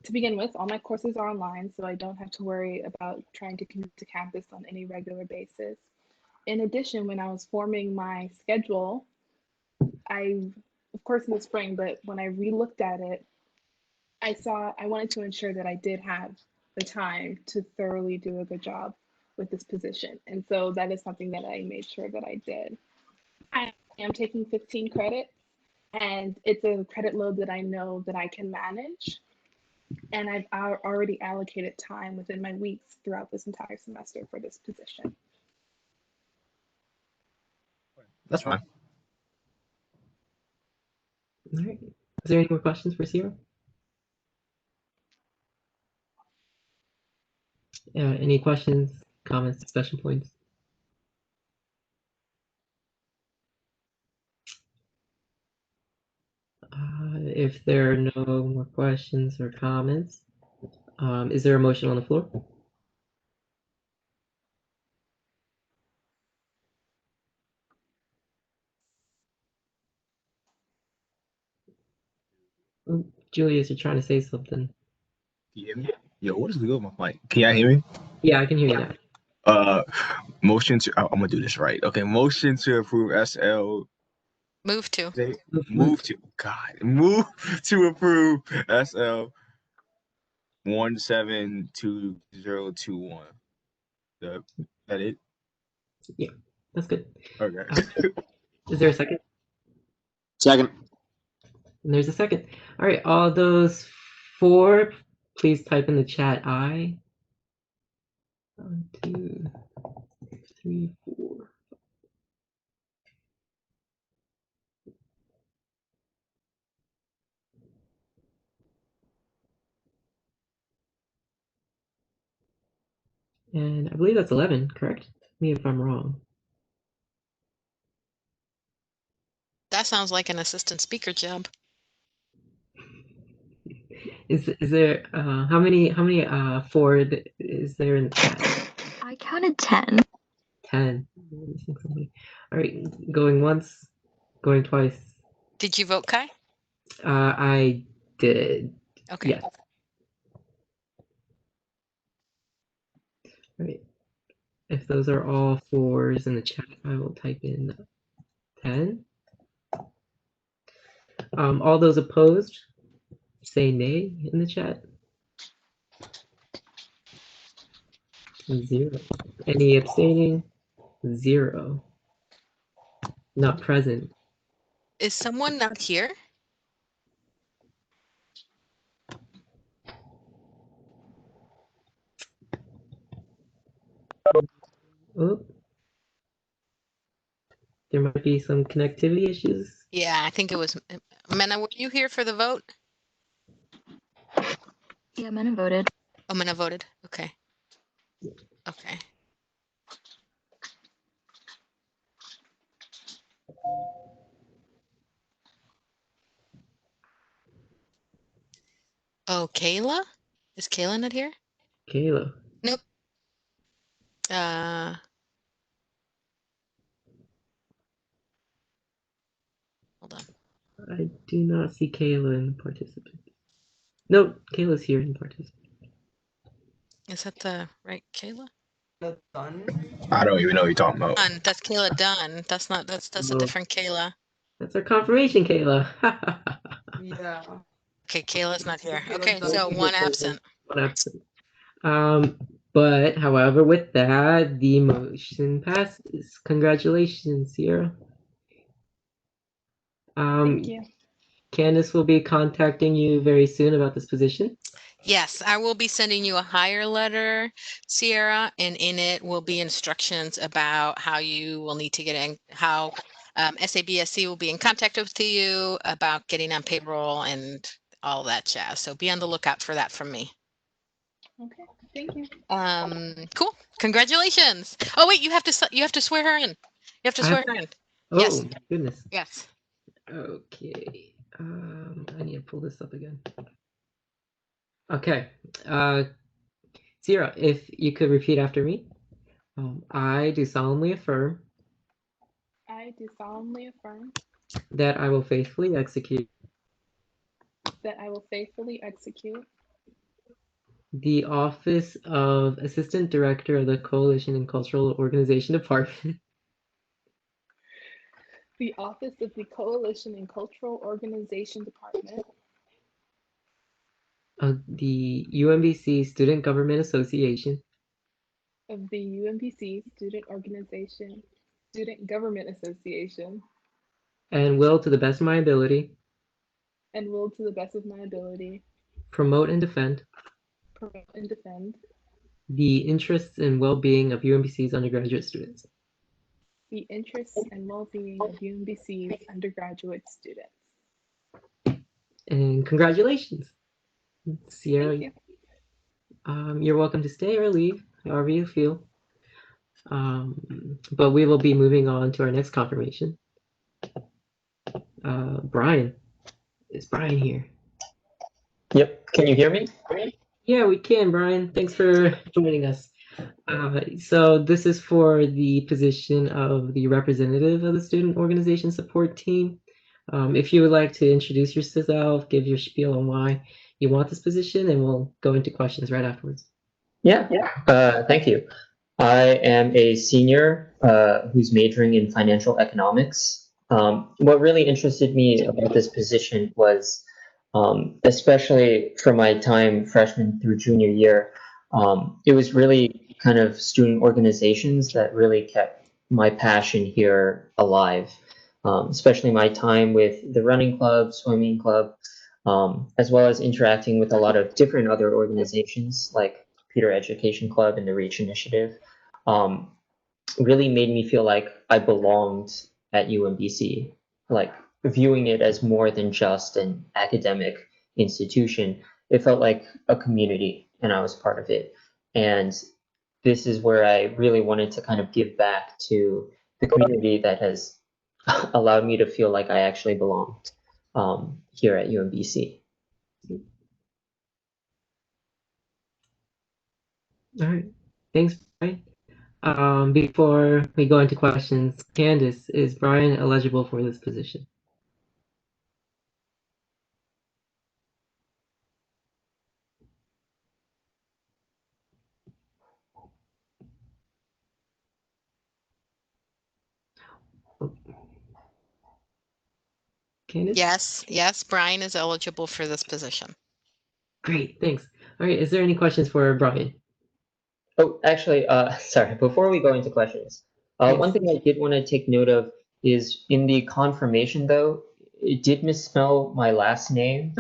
to begin with, all my courses are online, so I don't have to worry about trying to commute to campus on any regular basis. In addition, when I was forming my schedule, of course, in the spring, but when I re-looked at it, I wanted to ensure that I did have the time to thoroughly do a good job with this position. And so that is something that I made sure that I did. I am taking 15 credits, and it's a credit load that I know that I can manage. And I've already allocated time within my weeks throughout this entire semester for this position. That's fine. All right. Is there any more questions for Sierra? Any questions, comments, discussion points? If there are no more questions or comments, is there a motion on the floor? Oh, Julius, you're trying to say something. Can you hear me? Yo, what is good with my mic? Can y'all hear me? Yeah, I can hear you now. Motion to I'm gonna do this right. Okay, motion to approve SL. Move to. Move to approve SL 172021. That it? Yeah, that's good. Okay. Is there a second? Second. And there's a second. All right, all those four, please type in the chat aye. 1, 2, 3, 4. And I believe that's 11, correct? Me if I'm wrong. That sounds like an assistant speaker job. Is there how many forward is there in the chat? I counted 10. 10. All right, going once, going twice. Did you vote, Kai? I did. Okay. Yes. All right. If those are all fours in the chat, I will type in 10. All those opposed, say nay in the chat. 0. Any abstaining? 0. Not present. Is someone not here? Oh, there might be some connectivity issues. Yeah, I think it was. Mena, were you here for the vote? Yeah, Mena voted. Oh, Mena voted. Okay. Okay. Oh, Kayla? Is Kayla not here? Kayla. Nope. Hold on. I do not see Kayla in participant. No, Kayla's here in participant. Is that the right Kayla? I don't even know what you're talking about. Dunn. That's Kayla Dunn. That's not. That's a different Kayla. That's our confirmation, Kayla. Yeah. Okay, Kayla's not here. Okay, so one absent. One absent. But however, with that, the motion passes. Congratulations, Sierra. Thank you. Candace will be contacting you very soon about this position. Yes, I will be sending you a hire letter, Sierra, and in it will be instructions about how you will need to get in, how SABSC will be in contact with you about getting on payroll and all that jazz. So be on the lookout for that from me. Okay, thank you. Cool. Congratulations. Oh wait, you have to swear her in. You have to swear her in. Oh, Yes. goodness. Yes. Okay. I need to pull this up again. Okay. Sierra, if you could repeat after me. I do solemnly affirm I do solemnly affirm that I will faithfully execute that I will faithfully execute the office of Assistant Director of the Coalition and Cultural Organization Department the office of the Coalition and Cultural Organization Department of the UMBC Student Government Association of the UMBC Student Government Association, and will, to the best of my ability, and will, to the best of my ability, promote and defend promote and defend the interests and well-being of UMBC's undergraduate students. the interests and well-being of UMBC's undergraduate students. And congratulations, Sierra. Thank you. You're welcome to stay or leave, however you feel. But we will be moving on to our next confirmation. Brian. Is Brian here? Yep. Can you hear me? Yeah, we can, Brian. Thanks for joining us. So this is for the position of the representative of the Student Organization Support Team. If you would like to introduce yourself, give your spiel on why you want this position, and we'll go into questions right afterwards. Yeah. Thank you. I am a senior who's majoring in financial economics. What really interested me about this position was, especially for my time freshman through junior year, it was really kind of student organizations that really kept my passion here alive, especially my time with the running club, swimming club, as well as interacting with a lot of different other organizations like Peter Education Club and the Reach Initiative. Really made me feel like I belonged at UMBC, like viewing it as more than just an academic institution. It felt like a community and I was part of it. And this is where I really wanted to kind of give back to the community that has allowed me to feel like I actually belonged here at UMBC. All right. Thanks, Brian. Before we go into questions, Candace, is Brian eligible for this position? Candace? Yes, Brian is eligible for this position. Great, thanks. All right, is there any questions for Brian? Oh, actually, sorry, before we go into questions, one thing I did want to take note of is in the confirmation, though, it did misspell my last name.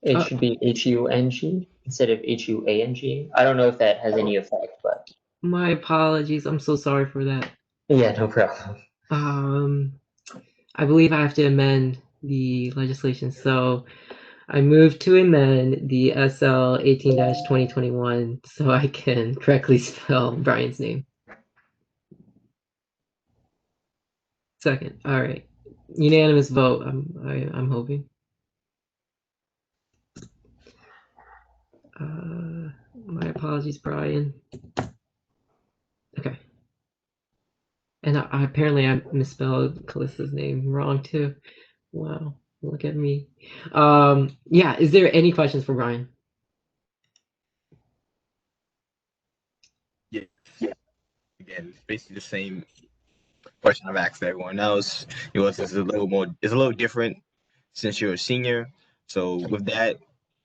It should be H-U-N-G instead of H-U-A-N-G. I don't know if that has any effect, but. My apologies. I'm so sorry for that. Yeah, no problem. I believe I have to amend the legislation. So I moved to amend the SL 18-2021 so I can correctly spell Brian's name. Second. All right. Unanimous vote. I'm hoping. My apologies, Brian. Okay. And apparently I misspelled Callista's name wrong too. Wow, look at me. Yeah, is there any questions for Brian? Yeah. Again, it's basically the same question I've asked everyone else. Yours is a little different since you're a senior. So with that,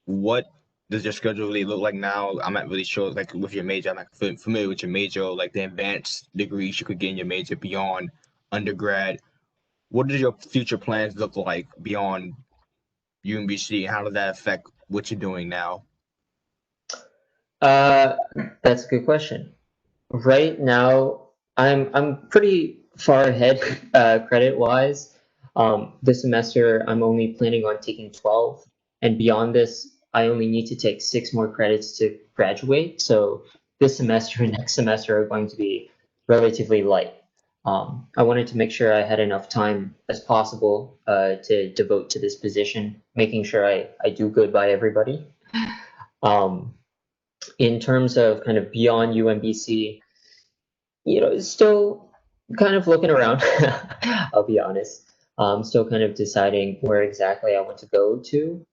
what does your schedule really look like now? I'm not really sure, like with your major, I'm not familiar with your major, like the advanced degrees you could get in your major beyond undergrad. what do your future plans look like beyond UMBC? How does that affect what you're doing now? That's a good question. Right now, I'm pretty far ahead credit wise. This semester, I'm only planning on taking 12, and beyond this, I only need to take 6 more credits to graduate. So this semester and next semester are going to be relatively light. I wanted to make sure I had enough time as possible to devote to this position, making sure I do good by everybody. In terms of kind of beyond UMBC, still kind of looking around. I'll be honest. Still kind of deciding where exactly I want to go to.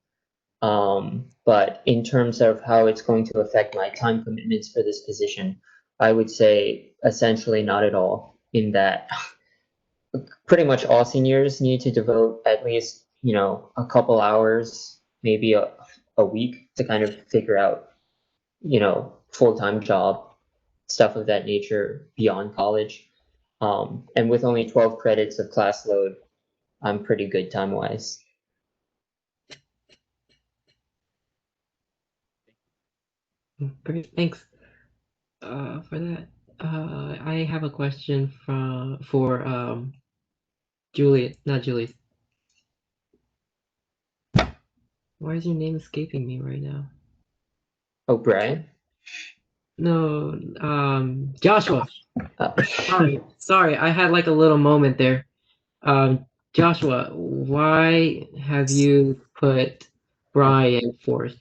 But in terms of how it's going to affect my time commitments for this position, I would say essentially not at all, in that pretty much all seniors need to devote at least, a couple hours, maybe a week to kind of figure out, full-time job, stuff of that nature beyond college. And with only 12 credits of class load, I'm pretty good time-wise. Great, thanks for that. I have a question for Juliet, not Juliet. Why is your name escaping me right now? Oh, Brian? No, Joshua. Sorry, I had like a little moment there. Joshua, why have you put Brian fourth?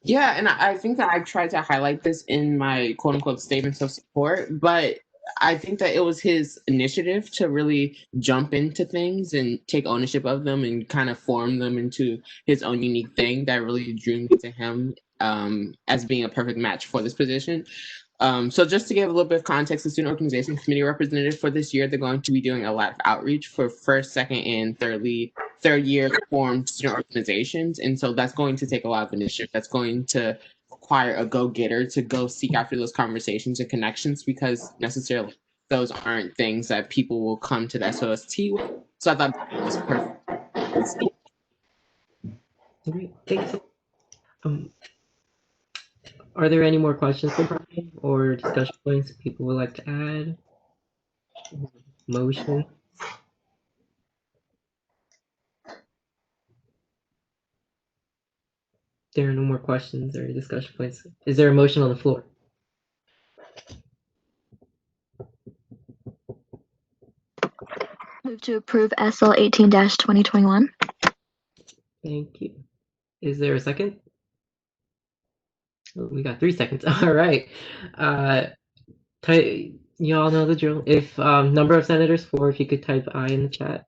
Yeah, and I think that I tried to highlight this in my quote unquote statements of support, but I think that it was his initiative to really jump into things and take ownership of them and kind of form them into his own unique thing that really drew me to him as being a perfect match for this position. So just to give a little bit of context, the Student Organization Committee representative for this year, they're going to be doing a lot of outreach for first, second, and third year formed student organizations. And so that's going to take a lot of initiative. That's going to require a go-getter to go seek after those conversations and connections, because necessarily those aren't things that people will come to the SOST with. So I thought that was perfect. Great, thanks. Are there any more questions for Brian or discussion points people would like to add? Motion? There are no more questions or discussion points. Is there a motion on the floor? Move to approve SL 18-2021. Thank you. Is there a second? Oh, we got 3 seconds. All right. You all know the drill. If number of senators 4, if you could type I in the chat.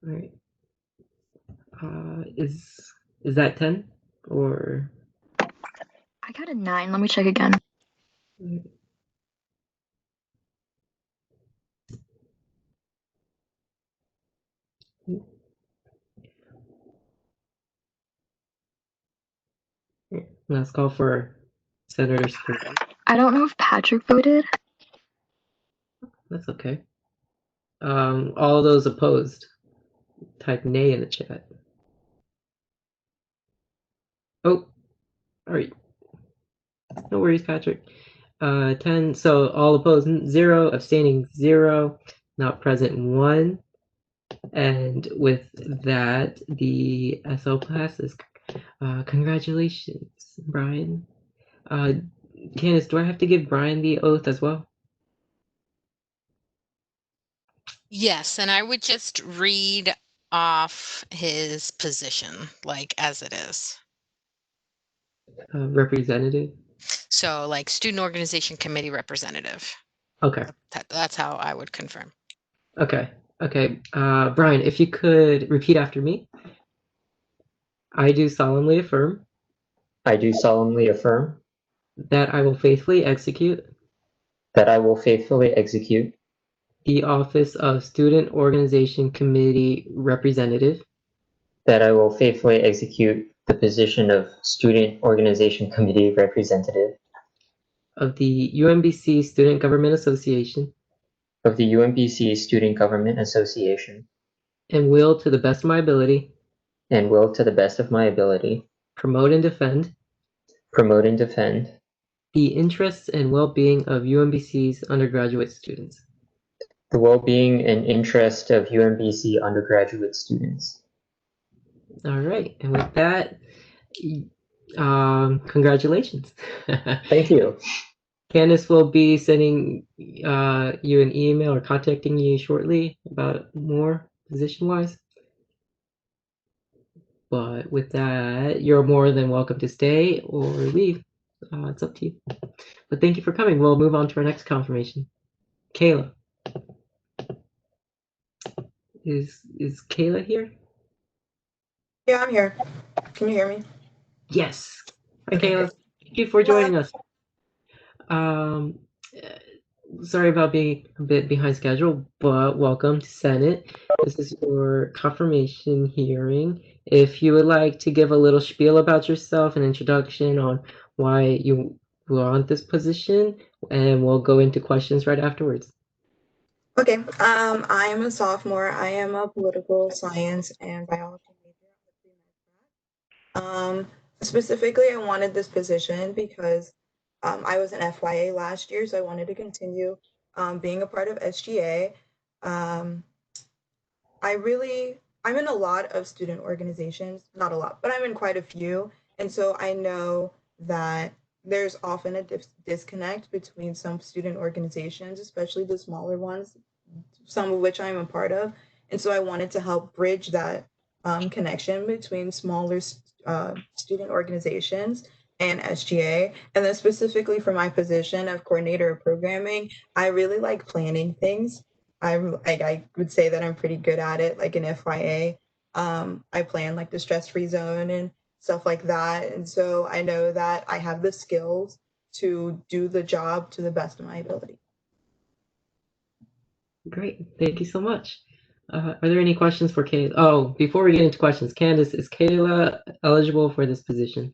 All right. Is that 10 or? I got a 9. Let me check again. Let's call for senators. I don't know if Patrick voted. That's okay. All those opposed, type nay in the chat. Oh, all right. No worries, Patrick. 10. So all opposed 0, abstaining 0, not present 1. And with that, the SO passes. Congratulations, Brian. Candace, do I have to give Brian the oath as well? Yes, and I would just read off his position, like as it is. Representative? So like student organization committee representative. Okay. That's how I would confirm. Okay. Okay. Brian, if you could repeat after me. I do solemnly affirm. I do solemnly affirm. That I will faithfully execute. That I will faithfully execute. the office of Student Organization Committee Representative that I will faithfully execute the position of Student Organization Committee Representative of the UMBC Student Government Association of the UMBC Student Government Association and will, to the best of my ability, and will, to the best of my ability, promote and defend the interests and well-being of UMBC's undergraduate students. the well-being and interest of UMBC undergraduate students. All right, and with that, congratulations. Thank you. Candace will be sending you an email or contacting you shortly about more position-wise. But with that, you're more than welcome to stay or leave. It's up to you. But thank you for coming. We'll move on to our next confirmation. Kayla. Is Kayla here? Yeah, I'm here. Can you hear me? Yes. Hi, Okay, Kayla. great. Thank you for joining us. Sorry about being a bit behind schedule, but welcome to Senate. This is your confirmation hearing. If you would like to give a little spiel about yourself, an introduction on why you want this position, and we'll go into questions right afterwards. Okay, I am a sophomore. I am a political science and biology major. Specifically, I wanted this position because I was an FYA last year, so I wanted to continue being a part of SGA. I'm in a lot of student organizations, not a lot, but I'm in quite a few. And so I know that there's often a disconnect between some student organizations, especially the smaller ones, some of which I'm a part of. And so I wanted to help bridge that connection between smaller student organizations and SGA. And then specifically for my position of coordinator of programming, I really like planning things. I would say that I'm pretty good at it, like in FYA. I plan like the stress-free zone and stuff like that. And so I know that I have the skills to do the job to the best of my ability. Great, thank you so much. Are there any questions for Kayla? Oh, before we get into questions, Candace, is Kayla eligible for this position?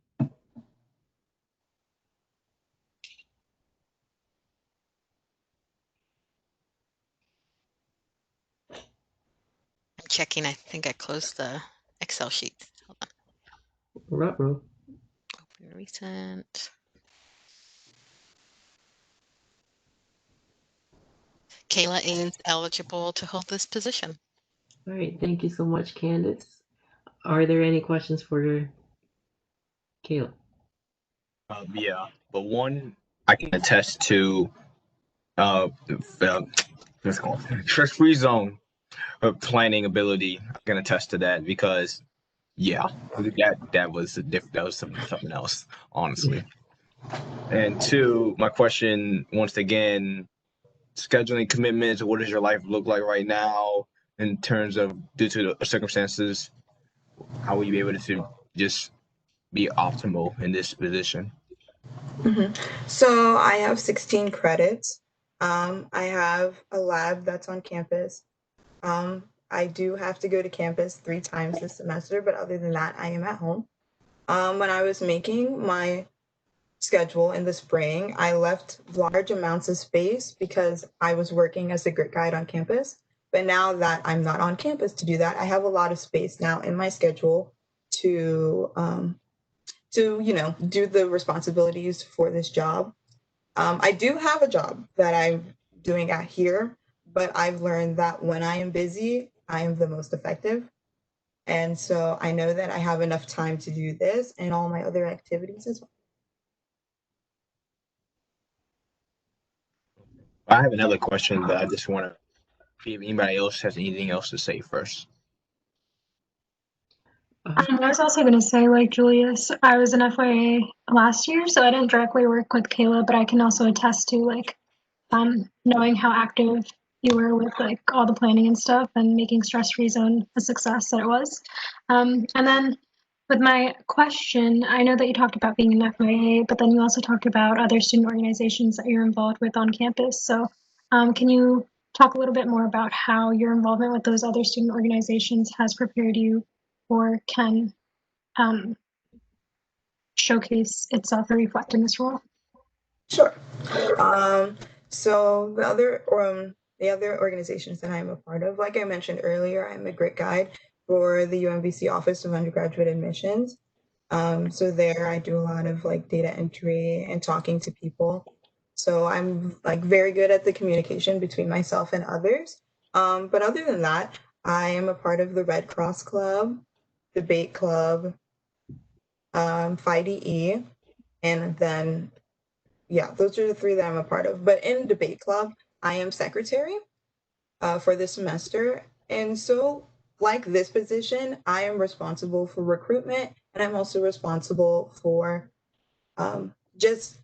I'm checking. I think I closed the Excel sheet. Hold on. Ruh-roh. Open recent. Kayla is eligible to hold this position. All right, thank you so much, Candace. Are there any questions for Kayla? Yeah, but one I can attest to. Let's call stress-free zone planning ability. I can attest to that because, yeah, that was something else, honestly. And two, my question once again, scheduling commitments. What does your life look like right now in terms of due to the circumstances? How will you be able to just be optimal in this position? So I have 16 credits. I have a lab that's on campus. I do have to go to campus 3 times this semester, but other than that, I am at home. When I was making my schedule in the spring, I left large amounts of space because I was working as a grit guide on campus. But now that I'm not on campus to do that, I have a lot of space now in my schedule to do the responsibilities for this job. I do have a job that I'm doing at here, but I've learned that when I am busy, I am the most effective. And so I know that I have enough time to do this and all my other activities as well. I have another question, but I just want to see if anybody else has anything else to say first. I was also going to say, like Julius, I was an FYA last year, so I didn't directly work with Kayla, but I can also attest to like knowing how active you were with like all the planning and stuff and making stress-free zone a success that it was. And then with my question, I know that you talked about being an FYA, but then you also talked about other student organizations that you're involved with on campus. So can you talk a little bit more about how your involvement with those other student organizations has prepared you or can showcase itself or reflect in this role? Sure. So the other organizations that I'm a part of, like I mentioned earlier, I'm a grid guide for the UMBC Office of Undergraduate Admissions. So there I do a lot of like data entry and talking to people. So I'm like very good at the communication between myself and others. But other than that, I am a part of the Red Cross Club, Debate Club, FIDE, and then yeah, those are the three that I'm a part of. But in Debate Club, I am secretary for this semester. And so, like this position, I am responsible for recruitment, and I'm also responsible for just,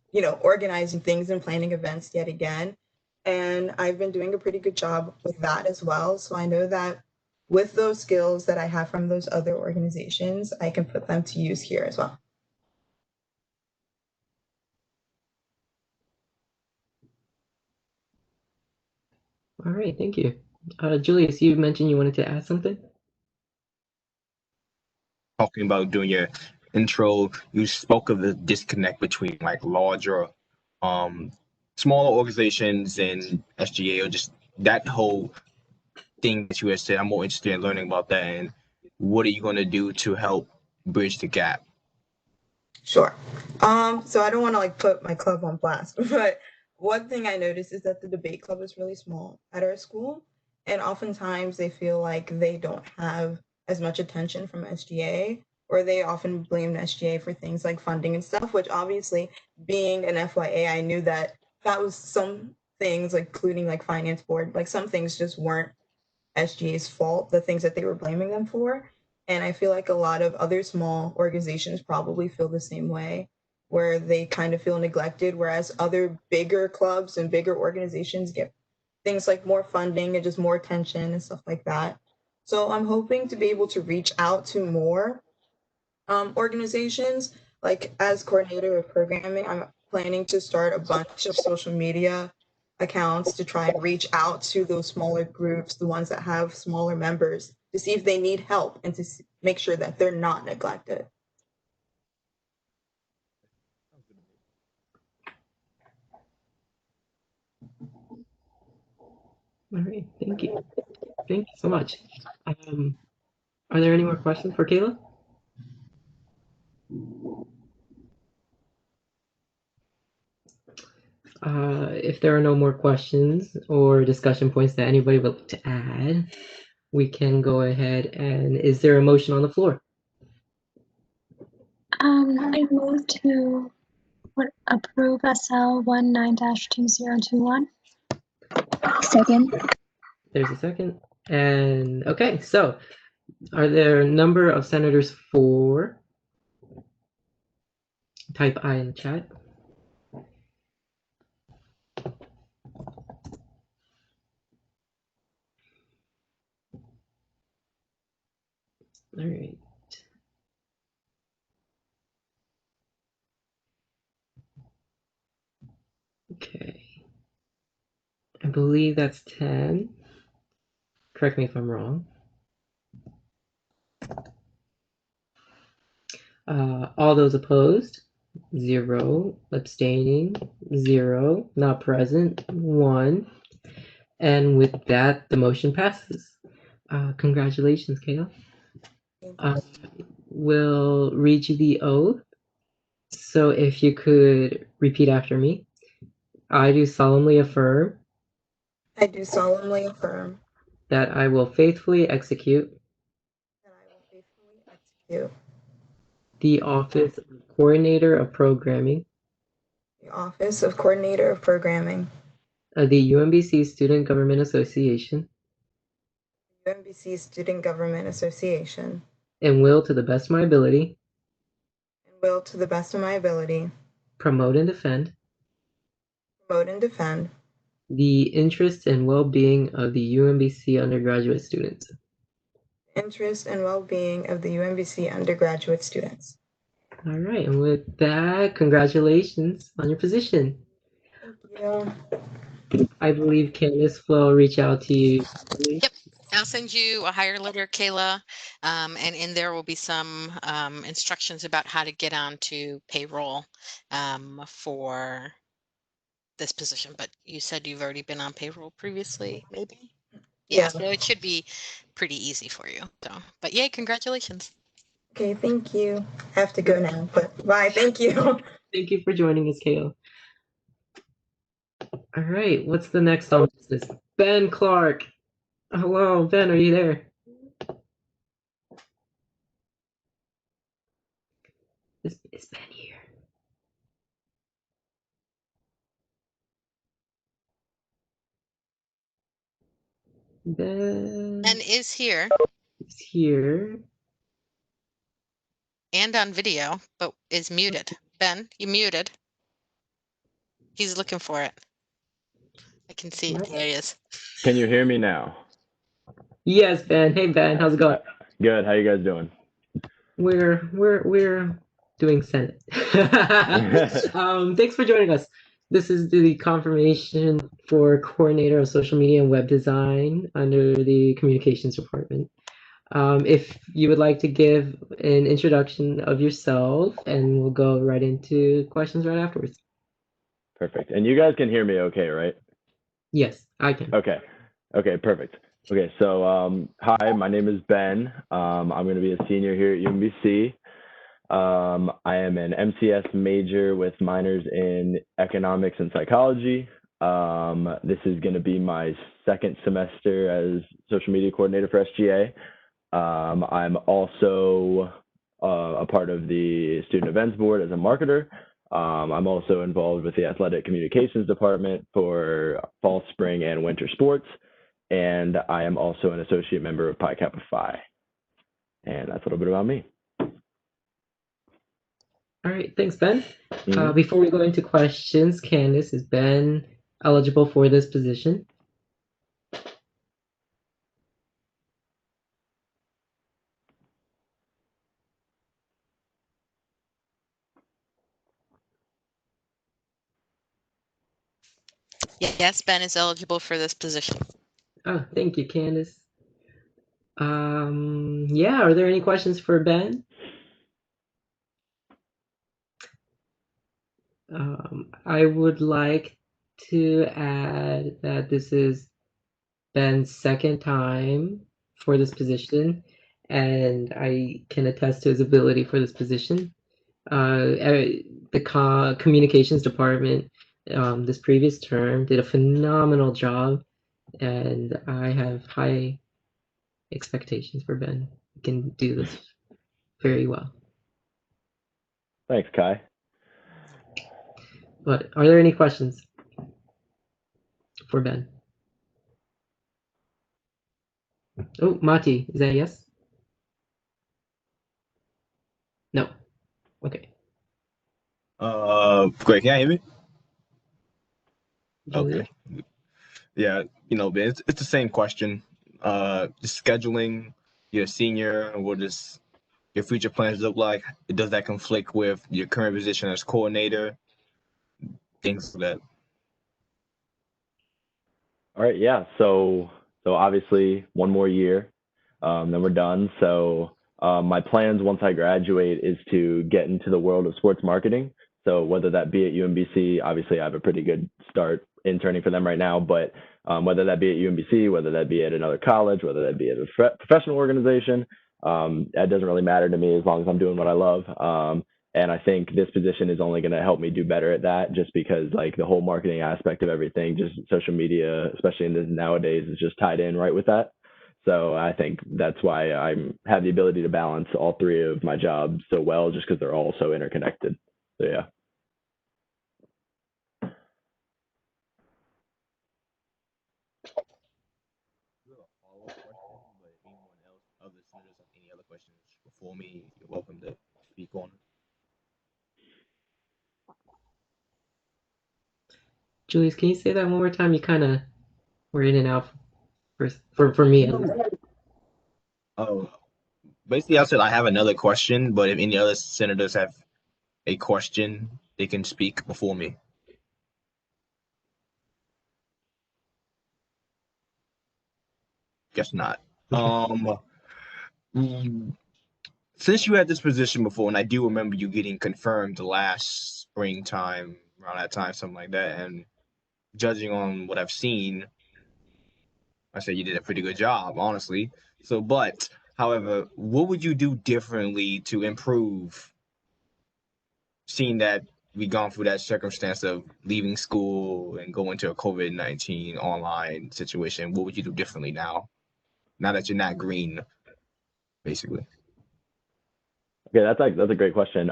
organizing things and planning events yet again. And I've been doing a pretty good job with that as well. So I know that with those skills that I have from those other organizations, I can put them to use here as well. All right, thank you. Julius, you mentioned you wanted to add something? Talking about doing your intro, you spoke of the disconnect between like larger, smaller organizations and SGA, or just that whole thing that you had said. I'm more interested in learning about that, and what are you going to do to help bridge the gap? Sure. So I don't want to like put my club on blast, but one thing I noticed is that the debate club is really small at our school, and oftentimes they feel like they don't have as much attention from SGA, or they often blame SGA for things like funding and stuff, which obviously being an FYA, I knew that that was some things like including like finance board, like some things just weren't SGA's fault, the things that they were blaming them for. And I feel like a lot of other small organizations probably feel the same way, where they kind of feel neglected, whereas other bigger clubs and bigger organizations get things like more funding and just more attention and stuff like that. So I'm hoping to be able to reach out to more organizations. Like as coordinator of programming, I'm planning to start a bunch of social media accounts to try and reach out to those smaller groups, the ones that have smaller members, to see if they need help and to make sure that they're not neglected. All right, thank you. Thank you so much. Are there any more questions for Kayla? If there are no more questions or discussion points that anybody would like to add, we can go ahead and is there a motion on the floor? I move to approve SL 19-2021. Second. There's a second. And okay, so are there a number of senators for? Type I in the chat. All right. Okay. I believe that's 10. Correct me if I'm wrong. All those opposed? 0. Abstaining? 0. Not present? 1. And with that, the motion passes. Congratulations, Kayla. We'll read you the oath. So if you could repeat after me. I do solemnly affirm. I do solemnly affirm. That I will faithfully execute. That I will faithfully execute. The office of Coordinator of Programming. The office of Coordinator of Programming. Of the UMBC Student Government Association. UMBC Student Government Association. And will, to the best of my ability. And will, to the best of my ability. Promote and defend. Promote and defend. The interests and well-being of the UMBC undergraduate students. Interest and well-being of the UMBC undergraduate students. All right, and with that, congratulations on your position. Thank you. I believe Candace will reach out to you. Yep. I'll send you a hire letter, Kayla, and in there will be some instructions about how to get onto payroll for this position. But you said you've already been on payroll previously, maybe? Yeah, Yeah. so it should be pretty easy for you. So, but yay, congratulations. Okay, thank you. I have to go now, but bye. Thank you. Thank you for joining us, Kayla. All right, what's the next on business? Ben Clark. Hello, Ben, are you there? Is Ben here? Ben And is here is here. and on video, but is muted. Ben, you muted. He's looking for it. I can see it. There he is. Can you hear me now? Yes, Ben. Hey, Ben. How's it going? Good. How you guys doing? We're doing Senate. Thanks for joining us. This is the confirmation for coordinator of social media and web design under the communications department. If you would like to give an introduction of yourself, and we'll go right into questions right afterwards. Perfect. And you guys can hear me okay, right? Yes, I can. Okay. Okay, perfect. Okay, so hi, my name is Ben. I'm going to be a senior here at UMBC. I am an MCS major with minors in economics and psychology. This is going to be my second semester as social media coordinator for SGA. I'm also a part of the student events board as a marketer. I'm also involved with the athletic communications department for fall, spring, and winter sports. And I am also an associate member of Pi Kappa Phi. And that's a little bit about me. All right, thanks, Ben. Before we go into questions, Candace, is Ben eligible for this position? Yes, Ben is eligible for this position. Oh, thank you, Candace. Yeah, are there any questions for Ben? I would like to add that this is Ben's second time for this position, and I can attest to his ability for this position. The communications department this previous term did a phenomenal job, and I have high expectations for Ben. He can do this very well. Thanks, Kai. But are there any questions for Ben? Oh, Mati, is that a yes? No. Okay. Great. Can you hear me? Julia? Okay. Yeah, Ben, it's the same question. Just scheduling, your senior, what does your future plans look like? Does that conflict with your current position as coordinator? Things like that. All right, yeah. So obviously one more year, then we're done. So my plans once I graduate is to get into the world of sports marketing. So whether that be at UMBC, obviously I have a pretty good start interning for them right now, but whether that be at UMBC, whether that be at another college, whether that be at a professional organization, that doesn't really matter to me as long as I'm doing what I love. And I think this position is only going to help me do better at that, just because like the whole marketing aspect of everything, just social media, especially in this nowadays, is just tied in right with that. So I think that's why I have the ability to balance all three of my jobs so well, just because they're all so interconnected. So yeah. Any other questions before me, you're welcome to speak on. Julius, can you say that one more time? You kind of were in and out for me at least. Oh, basically, I said I have another question, but if any other senators have a question, they can speak before me. Guess not. Since you had this position before, and I do remember you getting confirmed last springtime, around that time, something like that, and judging on what I've seen, I say you did a pretty good job, honestly. So, but, however, what would you do differently to improve, seeing that we gone through that circumstance of leaving school and going to a COVID-19 online situation? What would you do differently now that you're not green, basically? Okay, that's a great question.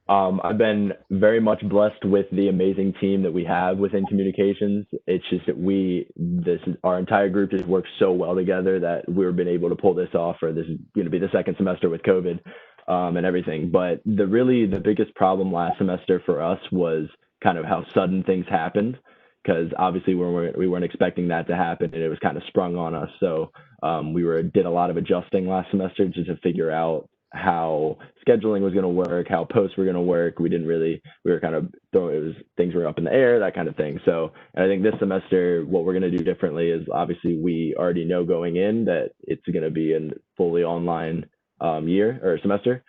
I've been very much blessed with the amazing team that we have within communications. It's just that our entire group just works so well together that we've been able to pull this off. Or this is going to be the second semester with COVID and everything. But the biggest problem last semester for us was kind of how sudden things happened, because obviously we weren't expecting that to happen, and it was kind of sprung on us. So we did a lot of adjusting last semester just to figure out how scheduling was going to work, how posts were going to work. We were kind of things were up in the air, that kind of thing. So, and I think this semester, what we're going to do differently is, obviously we already know going in that it's going to be a fully online year or semester.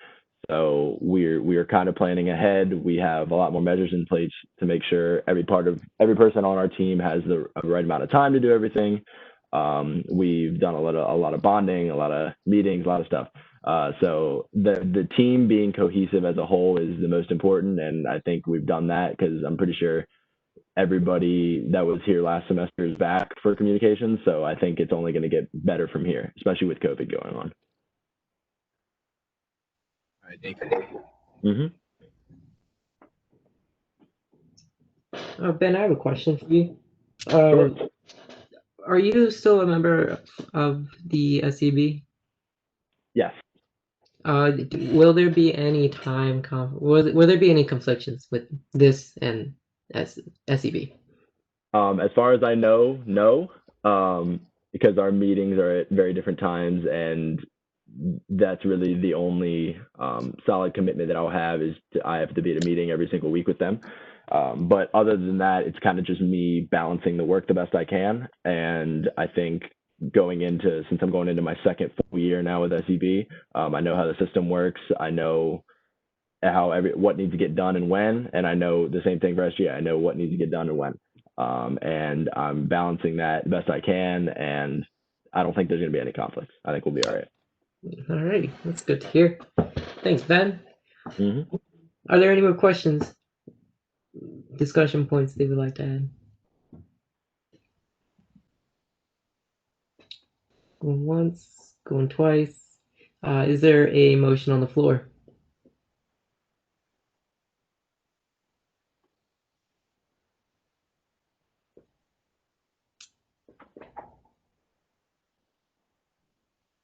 So we're kind of planning ahead. We have a lot more measures in place to make sure every person on our team has the right amount of time to do everything. We've done a lot of bonding, a lot of meetings, a lot of stuff. So the team being cohesive as a whole is the most important, and I think we've done that, because I'm pretty sure everybody that was here last semester is back for communications. So I think it's only going to get better from here, especially with COVID going on. All right, thank you. Ben, I have a question for you. Sure. Are you still a member of the SEB? Yes. Will there be any will there be any conflictions with this and SEB? As far as I know, no, because our meetings are at very different times, and that's really the only solid commitment that I'll have is I have to be at a meeting every single week with them. But other than that, it's kind of just me balancing the work the best I can. And I think since I'm going into my second full year now with SEB, I know how the system works. I know what needs to get done and when, and I know the same thing for SGA. I know what needs to get done and when. And I'm balancing that the best I can, and I don't think there's going to be any conflicts. I think we'll be all right. All right, that's good to hear. Thanks, Ben. Mm-hmm. Are there any more questions, discussion points they would like to add? Going once, going twice. Is there a motion on the floor?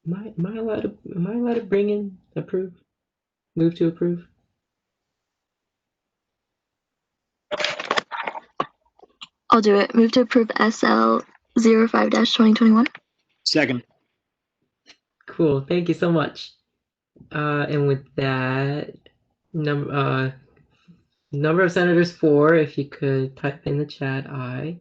Am I allowed to bring in move to approve? I'll do it. Move to approve SL 05-2021. Second. Cool. Thank you so much. And with that, number of senators for, if you could type in the chat, aye.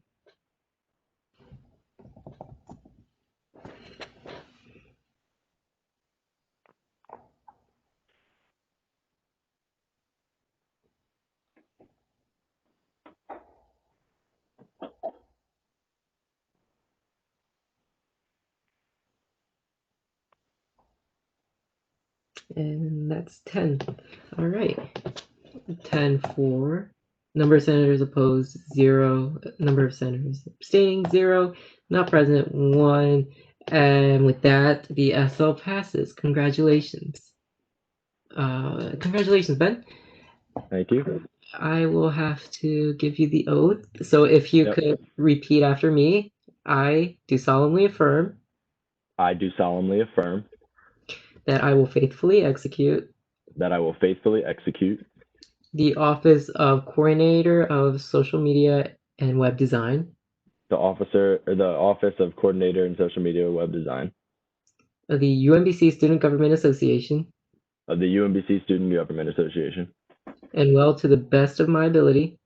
And that's 10. All right. 10 for. Number of senators opposed, 0. Number of senators abstaining, 0. Not present, 1. And with that, the SL passes. Congratulations. Congratulations, Ben. Thank you. I will have to give you the oath. So if you could repeat after me. I do solemnly affirm. I do solemnly affirm. That I will faithfully execute. That I will faithfully execute. The office of Coordinator of Social Media and Web Design. The office of Coordinator in Social Media and Web Design. Of the UMBC Student Government Association. Of the UMBC Student Government Association. And will to the best of my ability.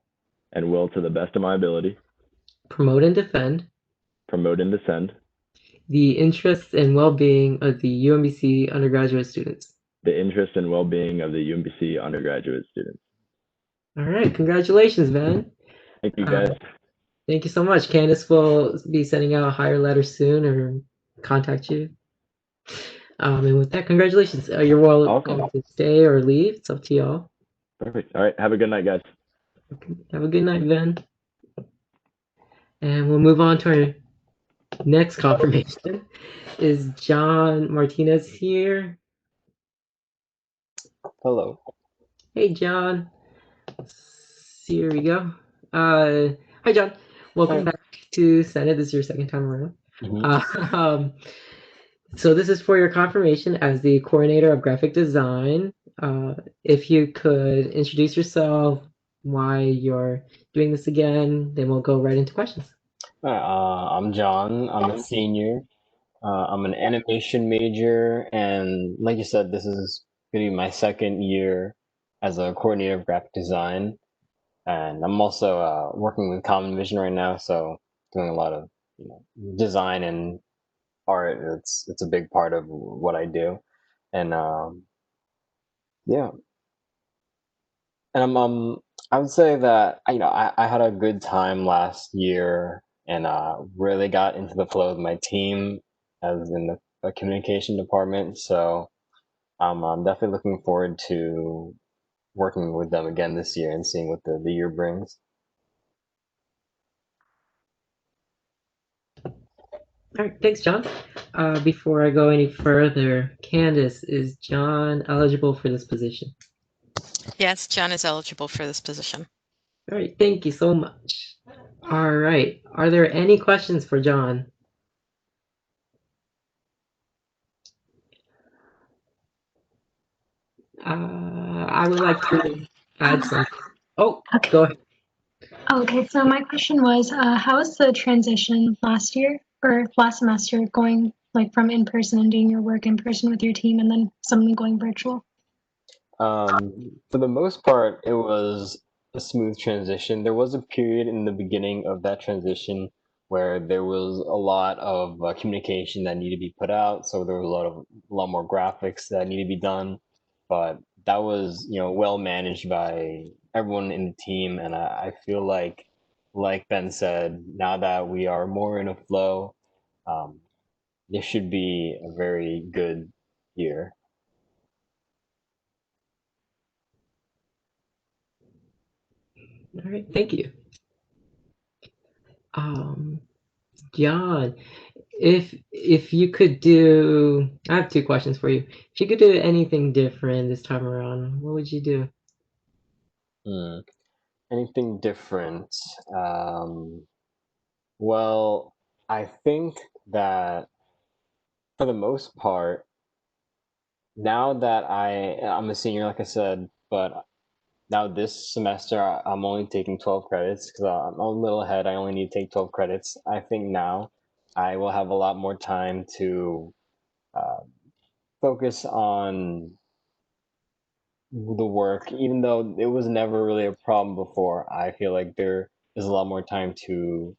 And will to the best of my ability. Promote and defend. Promote and defend. the interests and well-being of the UMBC undergraduate students. The interest and well-being of the UMBC undergraduate students. All right, congratulations, man. Thank you, guys. Thank you so much. Candace will be sending out a hire letter soon or contact you. And with that, congratulations. You're welcome to stay or leave. It's up to y'all. Perfect. All right. Have a good night, guys. Have a good night, Ben. And we'll move on to our next confirmation. Is John Martinez here? Hello. Hey, John. Here we go. Hi, John. Welcome back to Senate. This is your second time around. So this is for your confirmation as the coordinator of graphic design. If you could introduce yourself, why you're doing this again, then we'll go right into questions. All right, I'm John. I'm a senior. I'm an animation major, and like you said, this is going to be my second year as a coordinator of graphic design. And I'm also working with Common Vision right now, so doing a lot of design and art. It's a big part of what I do, and yeah. And I would say that I had a good time last year and really got into the flow of my team as in the communication department. So I'm definitely looking forward to working with them again this year and seeing what the year brings. All right, thanks, John. Before I go any further, Candace, is John eligible for this position? Yes, John is eligible for this position. All right, thank you so much. All right, are there any questions for John? I would like to add some. Oh, okay. Go ahead. Okay, so my question was, how was the transition last year or last semester going like from in person and doing your work in person with your team and then suddenly going virtual? For the most part, it was a smooth transition. There was a period in the beginning of that transition where there was a lot of communication that needed to be put out. So there was a lot more graphics that needed to be done, but that was well managed by everyone in the team. And I feel like Ben said, now that we are more in a flow, this should be a very good year. All right, thank you. John, if you could do, I have two questions for you. If you could do anything different this time around, what would you do? Anything different? Well, I think that for the most part, now that I'm a senior, like I said, but now this semester I'm only taking 12 credits because I'm a little ahead. I only need to take 12 credits. I think now I will have a lot more time to focus on the work, even though it was never really a problem before. I feel like there is a lot more time to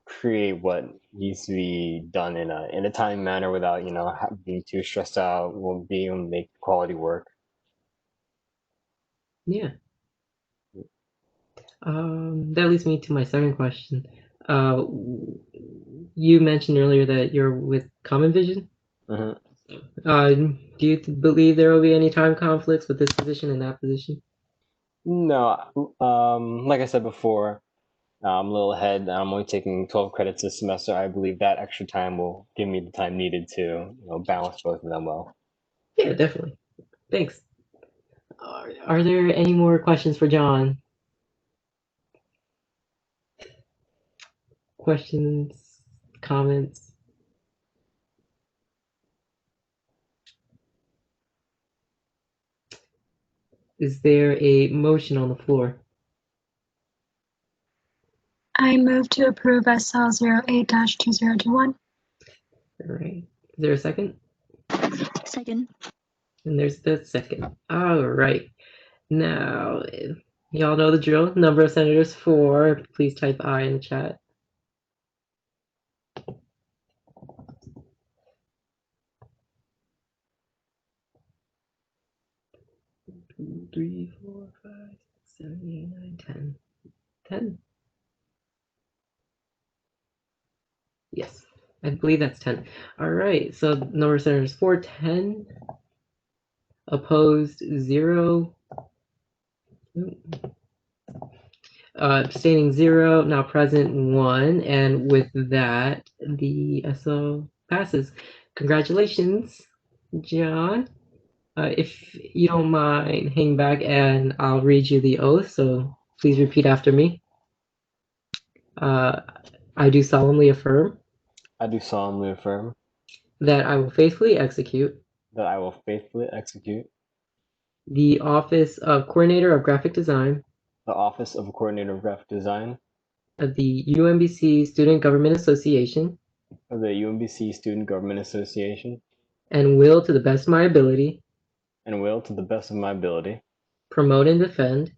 create what needs to be done in a timely manner without being too stressed out, will being able to make quality work. Yeah. That leads me to my second question. You mentioned earlier that you're with Common Vision. Do you believe there will be any time conflicts with this position and that position? No, like I said before, I'm a little ahead. I'm only taking 12 credits this semester. I believe that extra time will give me the time needed to balance both of them well. Yeah, definitely. Thanks. Are there any more questions for John? Questions, comments? Is there a motion on the floor? I move to approve SL 08-2021. All right. Is there a second? Second. And there's the second. All right. Now, y'all know the drill. Number of senators for. Please type I in the chat. 3, 4, 5, 6, 7, 8, 9, 10. 10? Yes, I believe that's 10. All right, so number center is 4, 10. Opposed, 0. Abstaining, 0. Now present, 1. And with that, the SO passes. Congratulations, John. If you don't mind, hang back and I'll read you the oath. So please repeat after me. I do solemnly affirm I do solemnly affirm that I will faithfully execute that I will faithfully execute the office of Coordinator of Graphic Design the office of Coordinator of Graphic Design of the UMBC Student Government Association of the UMBC Student Government Association and will, to the best of my ability, and will, to the best of my ability, promote and defend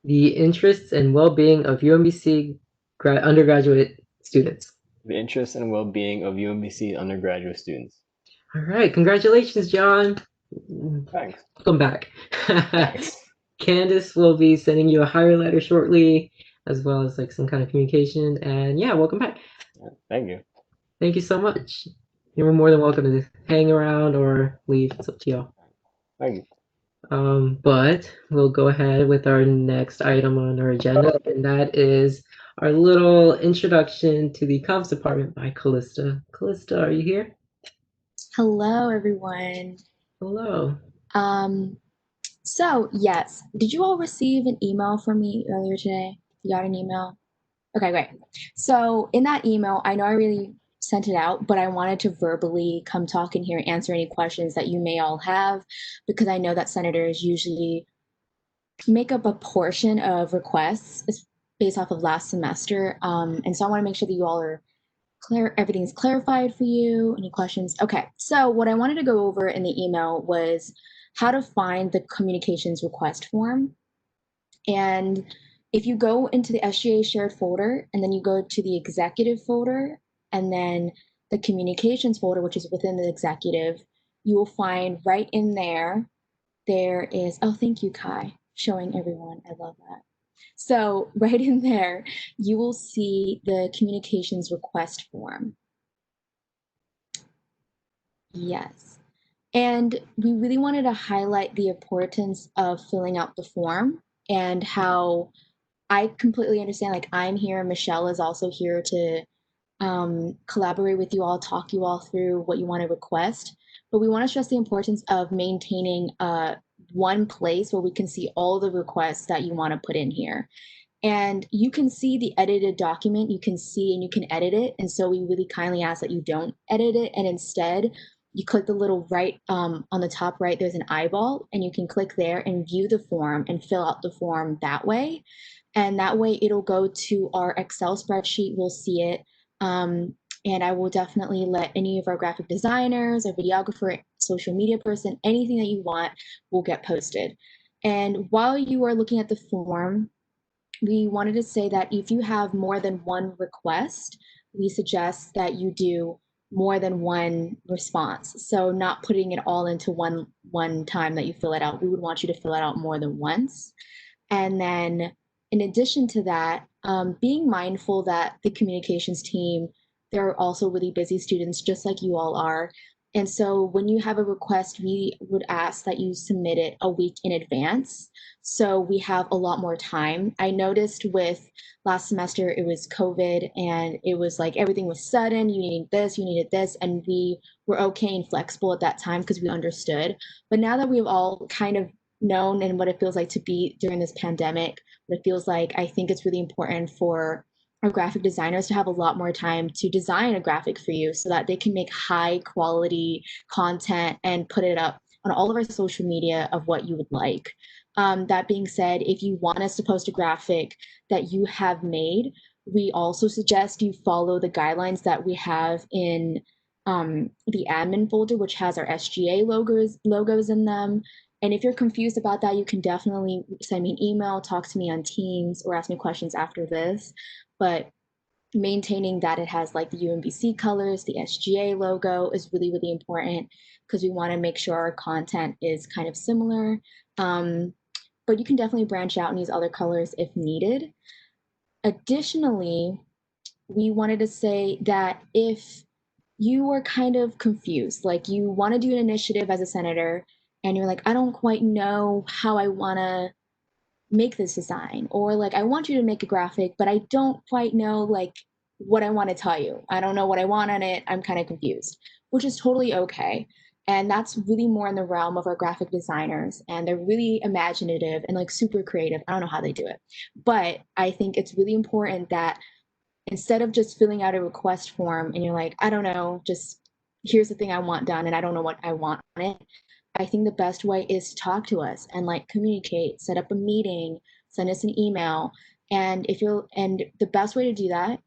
the interests and well-being of UMBC undergraduate students. the interests and well-being of UMBC undergraduate students. All right, congratulations, John. Thanks. Welcome back. Thanks. Candace will be sending you a hire letter shortly, as well as like some kind of communication. And yeah, welcome back. Thank you. Thank you so much. You're more than welcome to hang around or leave. It's up to y'all. Thank you. But we'll go ahead with our next item on our agenda, and that is our little introduction to the comms department by Callista. Callista, are you here? Hello, everyone. Hello. So yes, did you all receive an email from me earlier today? You got an email? Okay, great. So in that email, I know I really sent it out, but I wanted to verbally come talk in here and answer any questions that you may all have, because I know that senators usually make up a portion of requests based off of last semester. And so I want to make sure that you all are clear, everything's clarified for you. Any questions? Okay, so what I wanted to go over in the email was how to find the communications request form. And if you go into the SGA shared folder and then you go to the executive folder and then the communications folder, which is within the executive, you will find right in there, there is, oh, thank you, Kai, showing everyone. I love that. So right in there, you will see the communications request form. Yes. And we really wanted to highlight the importance of filling out the form and how I completely understand, like I'm here, Michelle is also here to collaborate with you all, talk you all through what you want to request. But we want to stress the importance of maintaining one place where we can see all the requests that you want to put in here. And you can see the edited document, you can see and you can edit it. And so we really kindly ask that you don't edit it. And instead, you click the little right on the top right, there's an eyeball, and you can click there and view the form and fill out the form that way. And that way it'll go to our Excel spreadsheet, we'll see it. And I will definitely let any of our graphic designers, or videographer, social media person, anything that you want will get posted. And while you are looking at the form, we wanted to say that if you have more than one request, we suggest that you do more than one response. So not putting it all into one time that you fill it out. We would want you to fill it out more than once. And then in addition to that, being mindful that the communications team, they're also really busy students, just like you all are. And so when you have a request, we would ask that you submit it a week in advance, so we have a lot more time. I noticed with last semester, it was COVID and it was like everything was sudden. You needed this, you needed this, and we were okay and flexible at that time because we understood. But now that we've all kind of known and what it feels like to be during this pandemic, what it feels like, I think it's really important for our graphic designers to have a lot more time to design a graphic for you so that they can make high quality content and put it up on all of our social media of what you would like. That being said, if you want us to post a graphic that you have made, we also suggest you follow the guidelines that we have in the admin folder, which has our SGA logos in them. And if you're confused about that, you can definitely send me an email, talk to me on Teams, or ask me questions after this. But maintaining that it has like the UMBC colors, the SGA logo is really, really important because we want to make sure our content is kind of similar. But you can definitely branch out and use other colors if needed. Additionally, we wanted to say that if you are kind of confused, like you want to do an initiative as a senator and you're like, I don't quite know how I want to make this design, or like I want you to make a graphic but I don't quite know like what I want to tell you, I don't know what I want on it, I'm kind of confused, which is totally okay. And that's really more in the realm of our graphic designers, and they're really imaginative and like super creative. I don't know how they do it, but I think it's really important that instead of just filling out a request form and you're like, I don't know, just here's the thing I want done and I don't know what I want on it, I think the best way is to talk to us and like communicate, set up a meeting, send us an email. And the best way to do that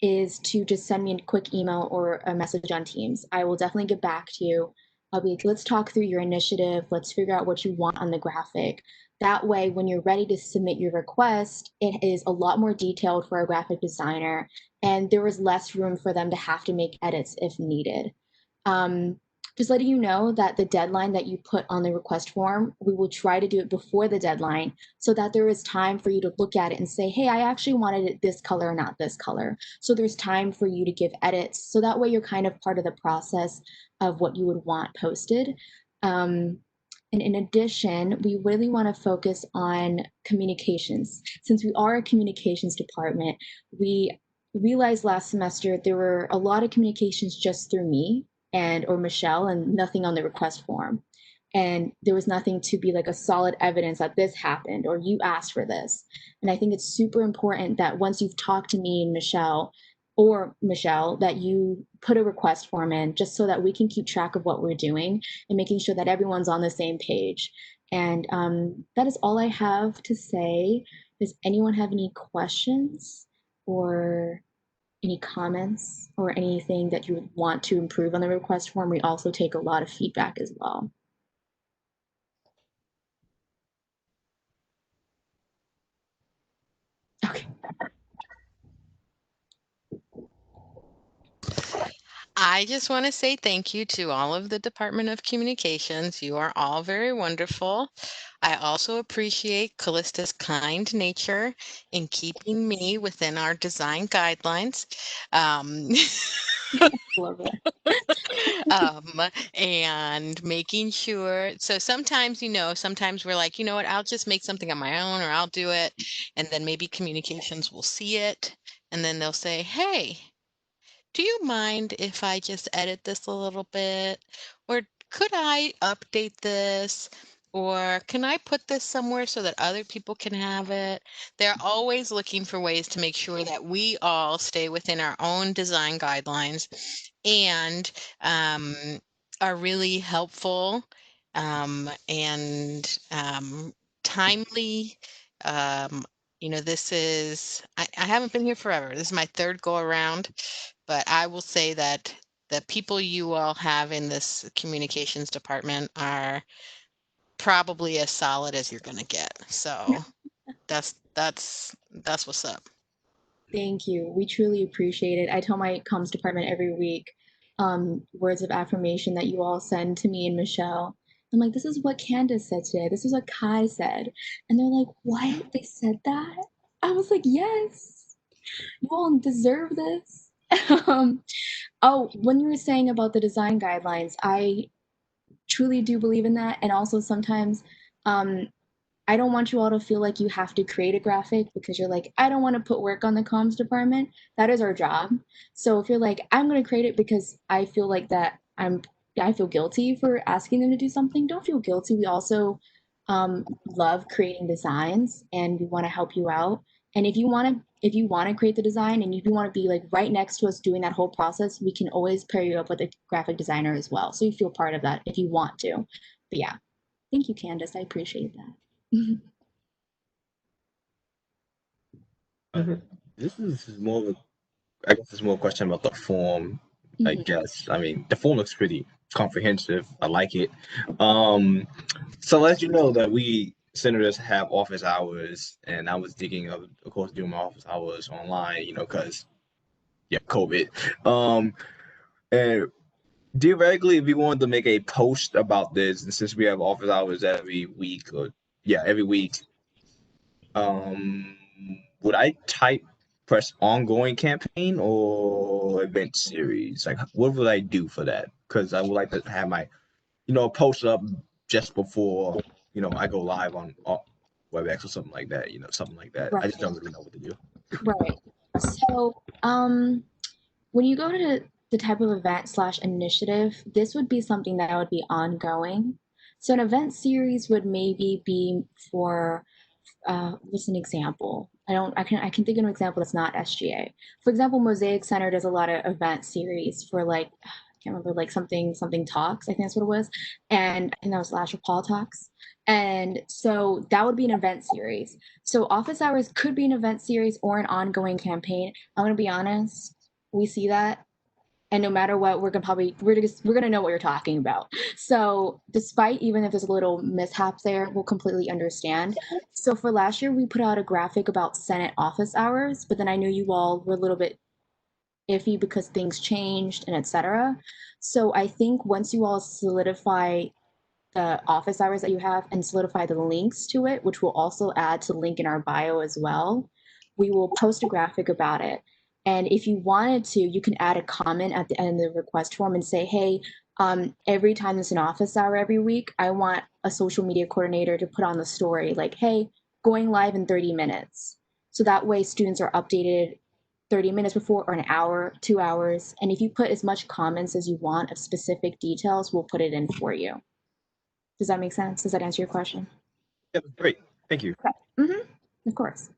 is to just send me a quick email or a message on Teams. I will definitely get back to you. I'll be like, let's talk through your initiative. Let's figure out what you want on the graphic. That way, when you're ready to submit your request, it is a lot more detailed for a graphic designer, and there is less room for them to have to make edits if needed. Just letting you know that the deadline that you put on the request form, we will try to do it before the deadline so that there is time for you to look at it and say, hey, I actually wanted it this color, not this color. So there's time for you to give edits. So that way you're kind of part of the process of what you would want posted. And in addition, we really want to focus on communications. Since we are a communications department, we realized last semester there were a lot of communications just through me or Michelle, and nothing on the request form. And there was nothing to be like a solid evidence that this happened or you asked for this. And I think it's super important that once you've talked to me and Michelle, that you put a request form in just so that we can keep track of what we're doing and making sure that everyone's on the same page. And that is all I have to say. Does anyone have any questions or any comments or anything that you would want to improve on the request form? We also take a lot of feedback as well. Okay. I just want to say thank you to all of the Department of Communications. You are all very wonderful. I also appreciate Callista's kind nature in keeping me within our design guidelines. Love it. And making sure. So sometimes, sometimes we're like, you know what, I'll just make something on my own or I'll do it. And then maybe communications will see it. And then they'll say, hey, do you mind if I just edit this a little bit? Or could I update this? Or can I put this somewhere so that other people can have it? They're always looking for ways to make sure that we all stay within our own design guidelines and are really helpful and timely. This is, I haven't been here forever. This is my third go around, but I will say that the people you all have in this communications department are probably as solid as you're going to get. So that's what's up. Thank you. We truly appreciate it. I tell my comms department every week words of affirmation that you all send to me and Michelle. I'm like, this is what Candace said today. This is what Kai said. And they're like, what? They said that? I was like, yes. You all deserve this. When you were saying about the design guidelines, I truly do believe in that. And also sometimes I don't want you all to feel like you have to create a graphic because you're like, I don't want to put work on the comms department. That is our job. So if you're like, I'm going to create it because I feel like that I feel guilty for asking them to do something, don't feel guilty. We also love creating designs and we want to help you out. And if you want to create the design and if you want to be like right next to us doing that whole process, we can always pair you up with a graphic designer as well. So you feel part of that if you want to. But yeah, thank you, Candace. I appreciate that. This is more of I guess it's more a question about the form. I guess. I mean, the form looks pretty comprehensive. I like it. So as you know that we senators have office hours, and I was thinking of course, doing my office hours online, because COVID. And theoretically, if we wanted to make a post about this, and since we have office hours every week, every week, would I press ongoing campaign or event series? Like, what would I do for that? Because I would like to have my, post up just before, I go live on WebEx or something like that. Something like that. I just don't really know what to do. Right. So, when you go to the type of event slash initiative, this would be something that would be ongoing. So an event series would maybe be for, what's an example? I can think of an example that's not SGA. For example, Mosaic Center does a lot of event series for like, I can't remember, like something talks, I think that's what it was. And I think that was Lasher Paul Talks. And so that would be an event series. So office hours could be an event series or an ongoing campaign. I'm gonna be honest, we see that, and no matter what, we're gonna know what you're talking about. So despite even if there's a little mishaps there, we'll completely understand. So for last year, we put out a graphic about Senate office hours, but then I knew you all were a little bit iffy because things changed and etc. So I think once you all solidify the office hours that you have and solidify the links to it, which we'll also add to the link in our bio as well, we will post a graphic about it. And if you wanted to, you can add a comment at the end of the request form and say, hey, every time there's an office hour every week, I want a social media coordinator to put on the story like, hey, going live in 30 minutes. So that way students are updated 30 minutes before, or an hour, 2 hours. And if you put as much comments as you want of specific details, we'll put it in for you. Does that make sense? Does that answer your question? Yeah, great. Thank you. Of course.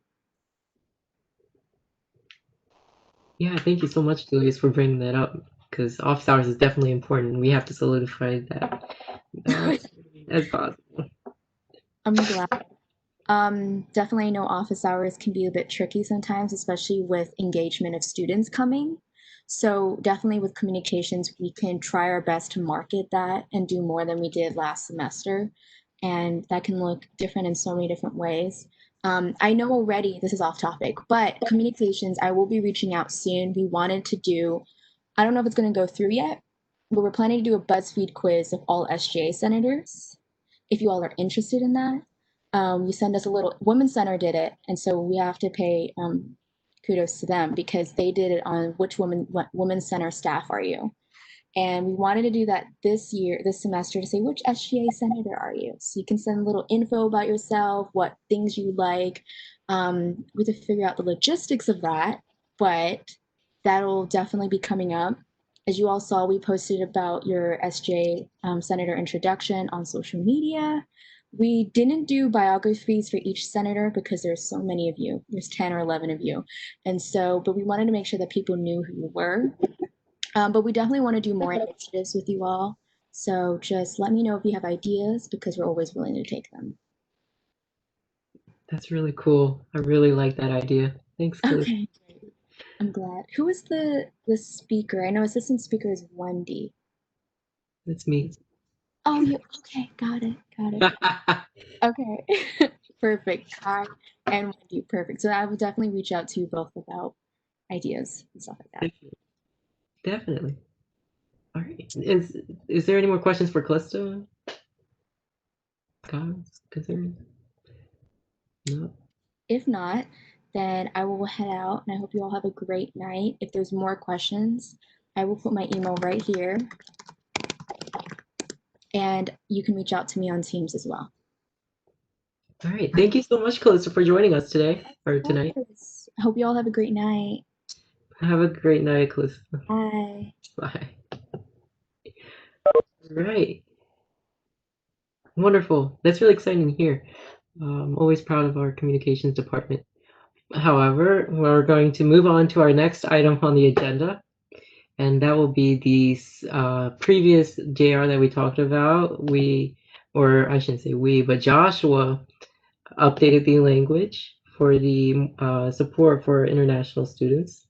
Yeah, thank you so much, Julius, for bringing that up, because office hours is definitely important. We have to solidify that as possible. I'm glad. Definitely know office hours can be a bit tricky sometimes, especially with engagement of students coming. So definitely with communications, we can try our best to market that and do more than we did last semester. And that can look different in so many different ways. I know already this is off topic, but communications, I will be reaching out soon. We wanted to do, I don't know if it's going to go through yet, but we're planning to do a BuzzFeed quiz of all SGA senators. If you all are interested in that, you send us a little. Women's Center did it, and so we have to pay kudos to them because they did it on which Women's Center staff are you? And we wanted to do that this semester, to say which SGA senator are you? So you can send a little info about yourself, what things you like. We have to figure out the logistics of that, but that'll definitely be coming up. As you all saw, we posted about your SJ senator introduction on social media. We didn't do biographies for each senator because there's so many of you. There's 10 or 11 of you. And so, but we wanted to make sure that people knew who you were. But we definitely want to do more initiatives with you all. So just let me know if you have ideas because we're always willing to take them. That's really cool. I really like that idea. Thanks, Julius. Okay, I'm glad. Who is the speaker? I know assistant speaker is Wendy. That's me. Oh, you okay? Got it. Okay, perfect. Kai and Wendy, perfect. So I will definitely reach out to you both about ideas and stuff like that. Definitely. All right. Is there any more questions for Calista? Comments, concerns? No. If not, then I will head out and I hope you all have a great night. If there's more questions, I will put my email right here. And you can reach out to me on Teams as well. All right. Thank you so much, Calista, for joining us today or tonight. I hope you all have a great night. Have a great night, Calista. Bye. Bye. All right. Wonderful. That's really exciting to hear. I'm always proud of our communications department. However, we're going to move on to our next item on the agenda, and that will be the previous JR that we talked about. Or I shouldn't say we, but Joshua updated the language for the support for international students.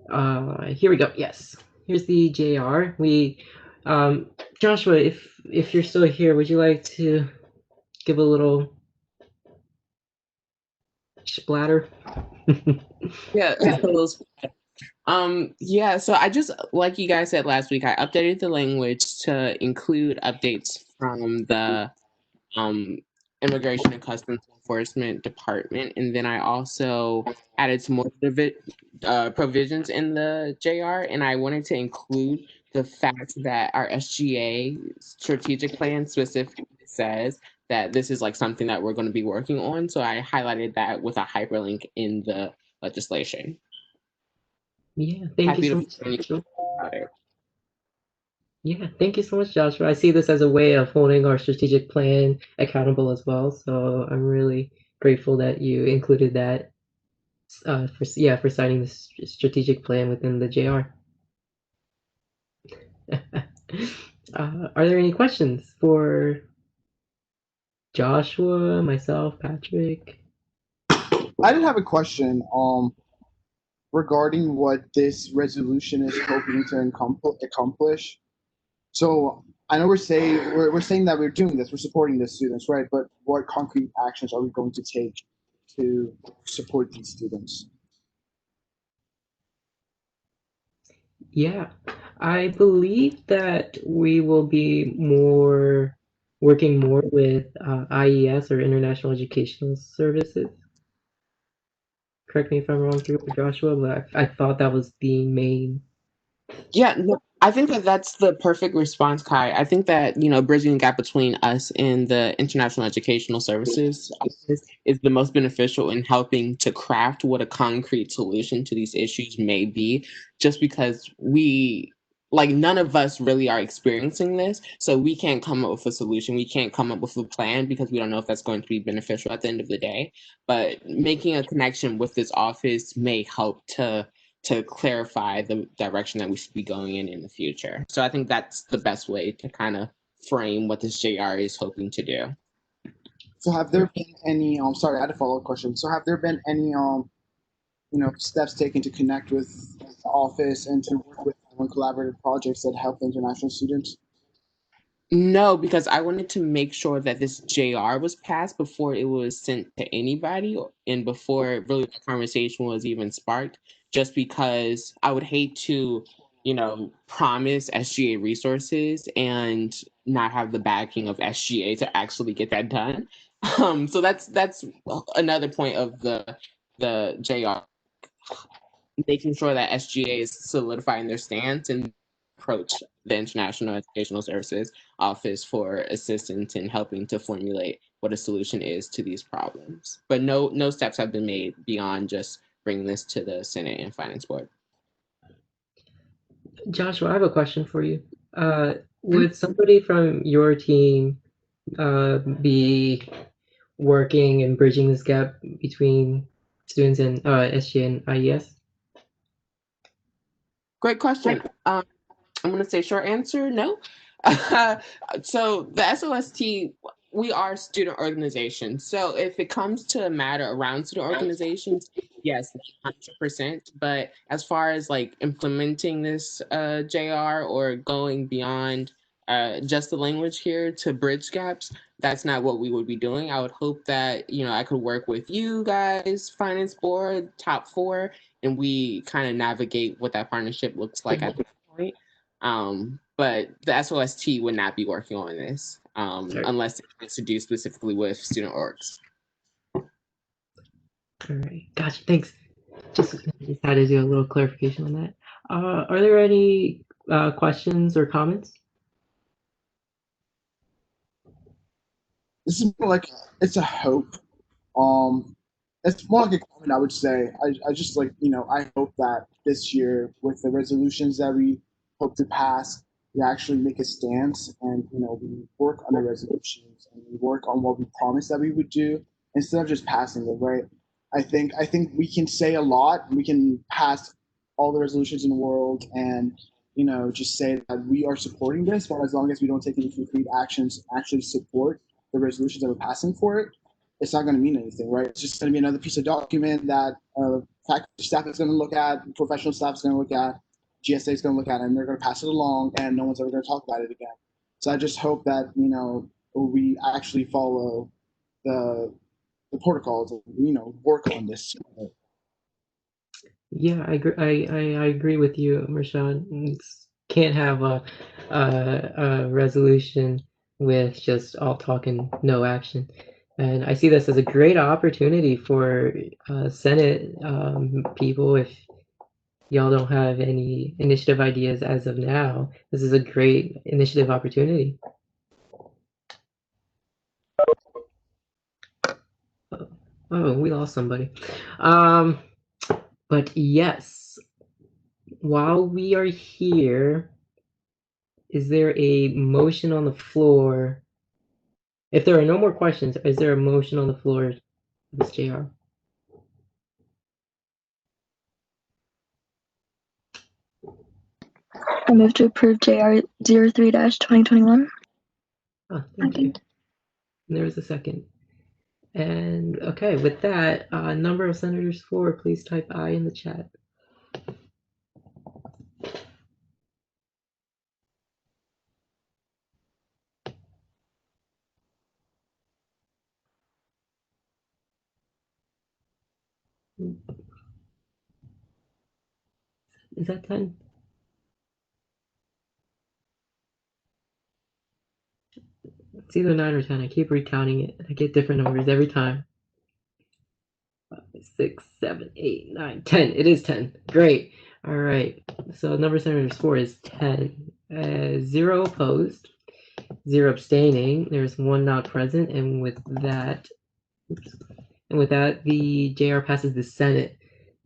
Here we go. Yes, here's the JR. We Joshua, if you're still here, would you like to give a little splatter? Yeah, a little yeah, so I just, like you guys said last week, I updated the language to include updates from the Immigration and Customs Enforcement Department, and then I also added some more provisions in the JR, and I wanted to include the fact that our SGA strategic plan specifically says that this is like something that we're going to be working on, so I highlighted that with a hyperlink in the legislation. Yeah, thank you so much. Joshua. Yeah, thank you so much, Joshua. I see this as a way of holding our strategic plan accountable as well. So I'm really grateful that you included that for signing the strategic plan within the JR. Are there any questions for Joshua, myself, Patrick? I did have a question regarding what this resolution is hoping to accomplish. So I know we're saying that we're doing this, we're supporting the students, right? But what concrete actions are we going to take to support these students? Yeah, I believe that we will be working more with IES or International Educational Services. Correct me if I'm wrong here, Joshua, but I thought that was the main. Yeah, no, I think that that's the perfect response, Kai. I think that, bridging the gap between us and the International Educational Services Office is the most beneficial in helping to craft what a concrete solution to these issues may be, just because none of us really are experiencing this, so we can't come up with a solution. We can't come up with a plan because we don't know if that's going to be beneficial at the end of the day. But making a connection with this office may help to clarify the direction that we should be going in the future. So I think that's the best way to kind of frame what this JR is hoping to do. So have there been any sorry, I had a follow-up question. So have there been any steps taken to connect with the office and to work with on collaborative projects that help international students? No, because I wanted to make sure that this JR was passed before it was sent to anybody and before really the conversation was even sparked, just because I would hate to, promise SGA resources and not have the backing of SGA to actually get that done. So that's another point of the JR, making sure that SGA is solidifying their stance and approach the International Educational Services Office for assistance in helping to formulate what a solution is to these problems. But no steps have been made beyond just bringing this to the Senate and Finance Board. Joshua, I have a question for you. Would somebody from your team be working and bridging this gap between students and SGA and IES? Great question. I'm going to say short answer, no. So the SOST, we are student organizations. So if it comes to a matter around student organizations, yes, 100%. But as far as implementing this JR or going beyond just the language here to bridge gaps, that's not what we would be doing. I would hope that, I could work with you guys, Finance Board, Top 4, and we kind of navigate what that partnership looks like at this point. But the SOST would not be working on this unless it's to do specifically with student orgs. All right, gotcha. Thanks. Just had to do a little clarification on that. Are there any questions or comments? This is more like it's a hope. It's more like a comment, I would say. I just I hope that this year with the resolutions that we hope to pass, we actually make a stance and we work on the resolutions and we work on what we promised that we would do instead of just passing it, right? I think we can say a lot. We can pass all the resolutions in the world and just say that we are supporting this, but as long as we don't take any concrete actions, actually support the resolutions that we're passing for it, it's not going to mean anything, right? It's just going to be another piece of document that faculty staff is going to look at, professional staff is going to look at, GSA is going to look at it and they're going to pass it along, and no one's ever going to talk about it again. So I just hope that we actually follow the protocols and work on this. Yeah, I agree. I agree with you, Rashawn. Can't have a resolution with just all talk and no action. And I see this as a great opportunity for Senate people. If y'all don't have any initiative ideas as of now, this is a great initiative opportunity. Oh, we lost somebody. But yes, while we are here, is there a motion on the floor? If there are no more questions, is there a motion on the floor, Ms. JR? I move to approve JR 03-2021. Oh, thank you. There's a second. And okay, with that, number of senators for, please type aye in the chat. Is that 10? It's either 9 or 10. I keep recounting it. I get different numbers every time. 5, 6, 7, 8, 9, 10. It is 10. Great. All right. So number of senators for is 10. 0 opposed, 0 abstaining. There's 1 not present, and with that, the JR passes the Senate.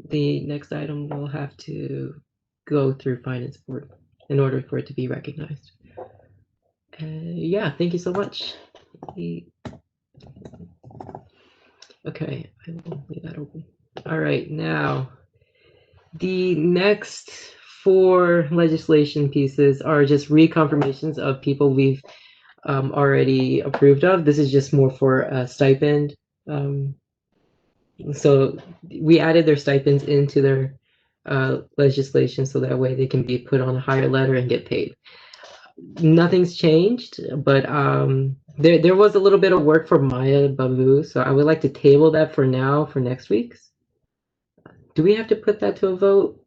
The next item will have to go through Finance Board in order for it to be recognized. Yeah, thank you so much. Okay, I will leave that open. All right, now the next 4 legislation pieces are just reconfirmations of people we've already approved of. This is just more for a stipend. So we added their stipends into their legislation so that way they can be put on a higher letter and get paid. Nothing's changed, but there was a little bit of work for Maya Babu, so I would like to table that for now for next week's. Do we have to put that to a vote?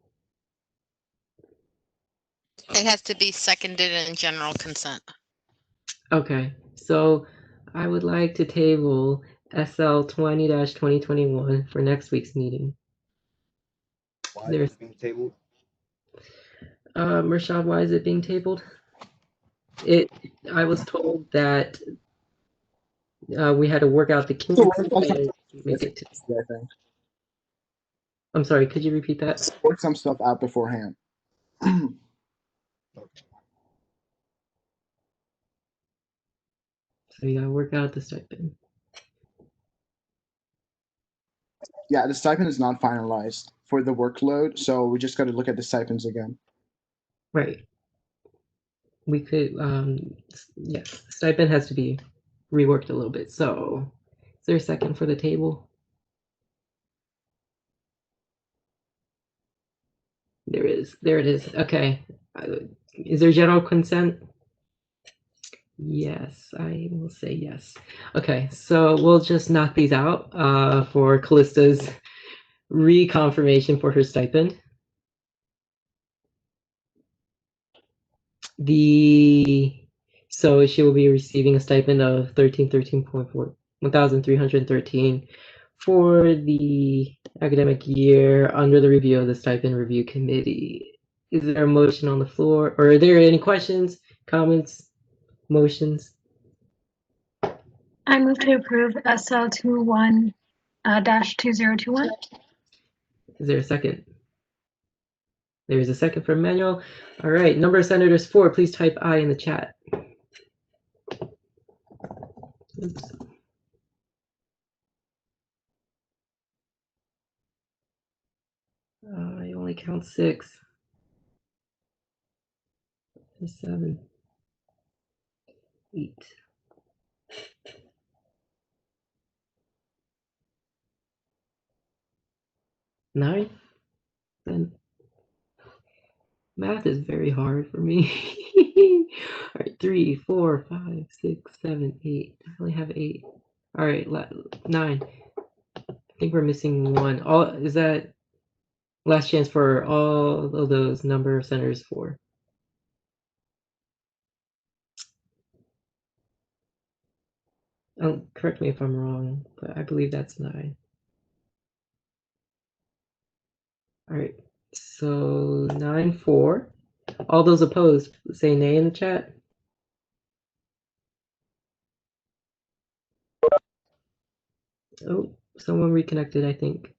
It has to be seconded in general consent. Okay, so I would like to table SL 20-2021 for next week's meeting. Why is it being tabled? Rashad, why is it being tabled? I was told that we had to work out the kinks and make it to. I'm sorry, could you repeat that? Work some stuff out beforehand. So you gotta work out the stipend. Yeah, the stipend is not finalized for the workload, so we just got to look at the stipends again. Right. We could, yes, stipend has to be reworked a little bit. So, is there a second for the table? There is. There it is. Okay. Is there general consent? Yes, I will say yes. Okay, so we'll just knock these out for Callista's reconfirmation for her stipend. So she will be receiving a stipend of 1,313 for the academic year under the review of the stipend review committee. Is there a motion on the floor, or are there any questions, comments, motions? I move to approve SL 21-2021. Is there a second? There is a second from Manuel. All right, number of senators for, please type aye in the chat. Oops. I only count 6. 7, 8. 9, 10. Math is very hard for me. All right, 3, 4, 5, 6, 7, 8. I only have 8. All right, 9. I think we're missing 1. Is that last chance for all of those number of centers 4? Correct me if I'm wrong, but I believe that's 9. All right, so 9, 4. All those opposed, say nay in the chat. Oh, someone reconnected, I think.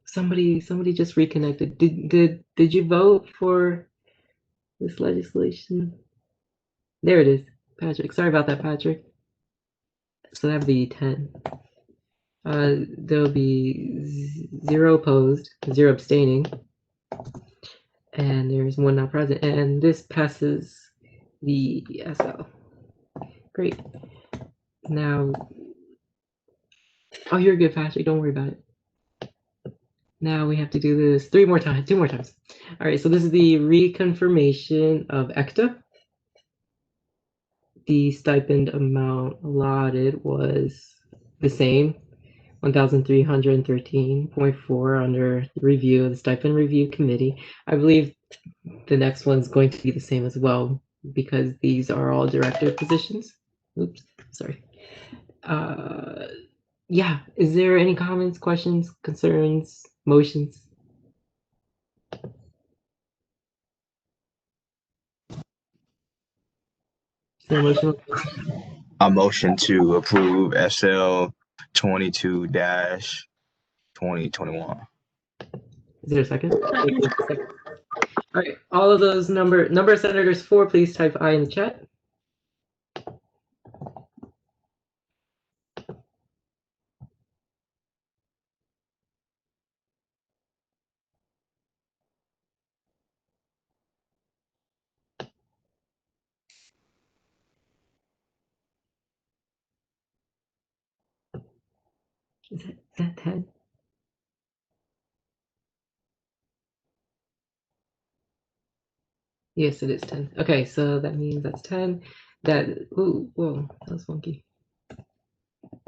Somebody just reconnected. Did you vote for this legislation? There it is, Patrick. Sorry about that, Patrick. So that'd be 10. There'll be 0 opposed, 0 abstaining, and there's 1 not present. And this passes the SL. Great. Now, oh, you're good, Patrick. Don't worry about it. Now we have to do this 2 more times. All right, so this is the reconfirmation of ECTA. The stipend amount allotted was the same, 1,313.4 under the review of the stipend review committee. I believe the next one's going to be the same as well because these are all director positions. Oops, sorry. Yeah, is there any comments, questions, concerns, motions? Is there a motion? A motion to approve SL 22-2021. Is there a second? Second. All right, all of those number of senators for, please type aye in the chat. Is that 10? Yes, it is 10. Okay, so that means that's 10. That, ooh, whoa, that was funky.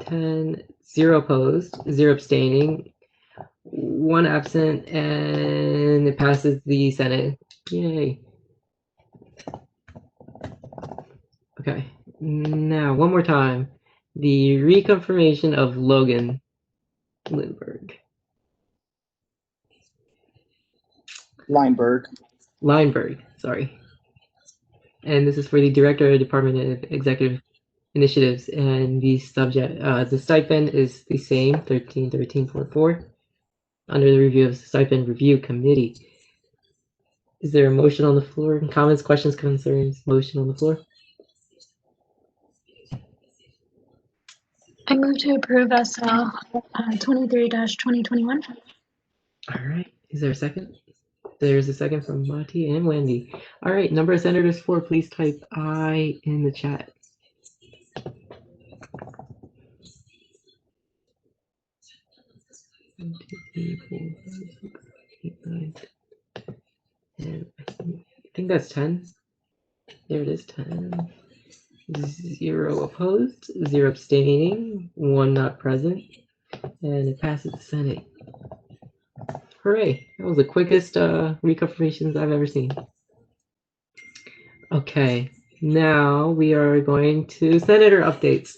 10, 0 opposed, 0 abstaining, 1 absent, and it passes the Senate. Yay. Okay, now one more time. The reconfirmation of Logan Lindbergh. Lineberg, sorry. And this is for the Director of Department of Executive Initiatives, and the subject, the stipend is the same, 1313.4, under the review of the stipend review committee. Is there a motion on the floor? Comments, questions, concerns? Motion on the floor. I move to approve SL 23-2021. All right. Is there a second? There's a second from Mati and Wendy. All right. Number of senators for, please type aye in the chat. One, 2, 3, 4, 5, 6, 8, 9, 10. I think that's 10. There it is, 10. 0 opposed, 0 abstaining, 1 not present, and it passes the Senate. Hooray! That was the quickest reconfirmations I've ever seen. Okay, now we are going to senator updates.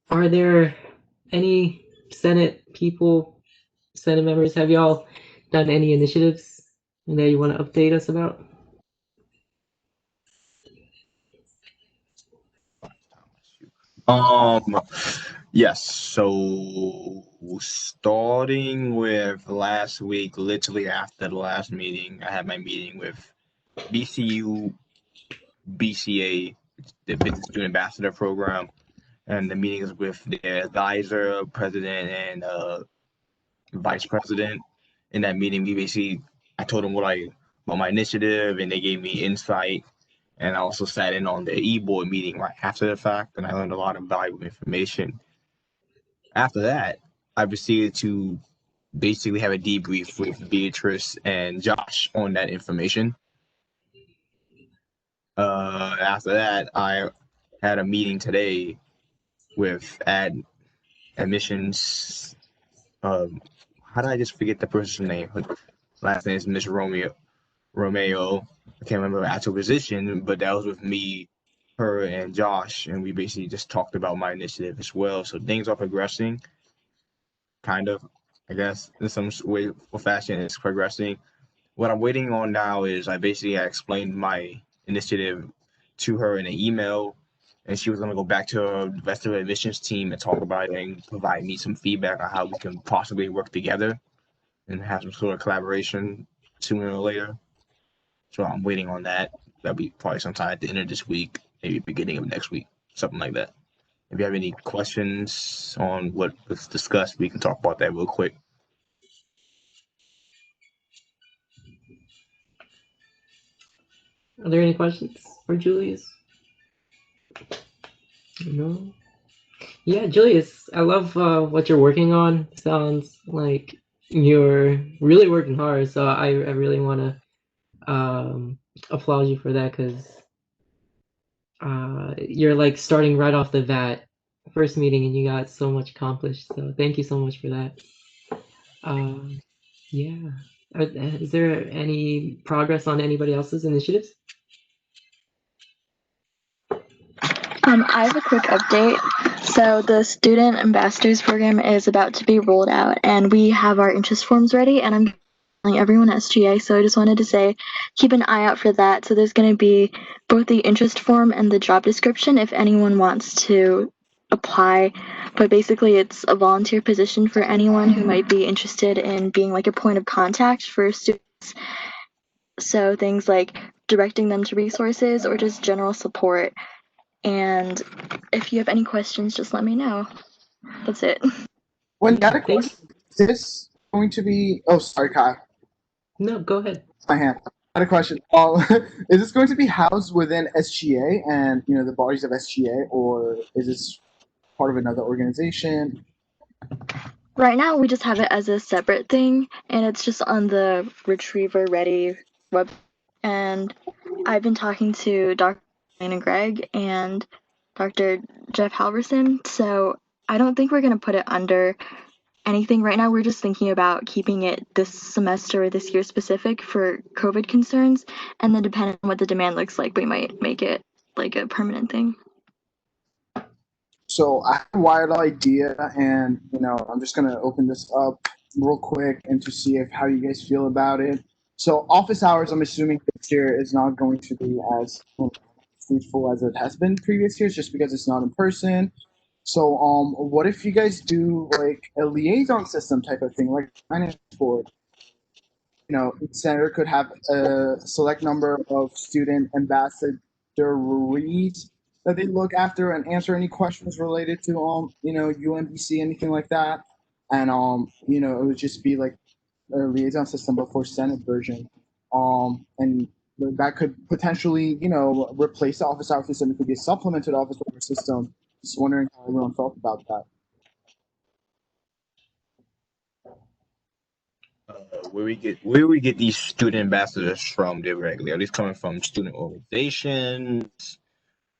Are there any Senate people, Senate members, have y'all done any initiatives that you want to update us about? Yes. So starting with last week, literally after the last meeting, I had my meeting with BCU, BCA, the Business Student Ambassador Program, and the meetings with their advisor, president, and vice president. In that meeting, I told them about my initiative, and they gave me insight And I also sat in on the e-board meeting right after the fact, and I learned a lot of valuable information. After that, I proceeded to basically have a debrief with Beatrice and Josh on that information. After that, I had a meeting today with admissions. How did I just forget the person's name? Her last name is Miss Romeo. I can't remember her actual position, but that was with me, her, and Josh, and we basically just talked about my initiative as well. So things are progressing, kind of, I guess, in some way or fashion. It's progressing. What I'm waiting on now is I explained my initiative to her in an email, and she was going to go back to the rest of the admissions team and talk about it and provide me some feedback on how we can possibly work together and have some sort of collaboration sooner or later. So I'm waiting on that. That'll be probably sometime at the end of this week, maybe beginning of next week, something like that. If you have any questions on what was discussed, we can talk about that real quick. Are there any questions for Julius? No? Yeah, Julius, I love what you're working on. Sounds like you're really working hard. So I really want to applaud you for that because you're like starting right off the bat, first meeting, and you got so much accomplished. So thank you so much for that. Yeah. Is there any progress on anybody else's initiatives? I have a quick update. So the Student Ambassadors Program is about to be rolled out, and we have our interest forms ready, and I'm telling everyone at SGA, so I just wanted to say keep an eye out for that. So there's going to be both the interest form and the job description if anyone wants to apply, but basically it's a volunteer position for anyone who might be interested in being like a point of contact for students. So things like directing them to resources or just general support. And if you have any questions, just let me know. That's it. When got a question, is this going to be? Oh, sorry, Kai. No, go ahead. My hand. I had a question. Is this going to be housed within SGA and the bodies of SGA, or is this part of another organization? Right now, we just have it as a separate thing, and it's just on the Retriever Ready web. And I've been talking to Dr. Elena Gregg and Dr. Jeff Halverson, so I don't think we're going to put it under anything right now. We're just thinking about keeping it this semester or this year specific for COVID concerns, and then depending on what the demand looks like, we might make it like a permanent thing. So I have a wild idea, and I'm just gonna open this up real quick and to see how you guys feel about it. So office hours, I'm assuming this year is not going to be as fruitful as it has been previous years, just because it's not in person. So what if you guys do like a liaison system type of thing, like finance board? Each senator could have a select number of student ambassadors that they look after and answer any questions related to UMBC, anything like that. And it would just be like a liaison system before Senate version. And that could potentially replace the office hour system. It could be a supplement to the office hour system. Just wondering how everyone felt about that. Where we get these student ambassadors from directly? Are these coming from student organizations?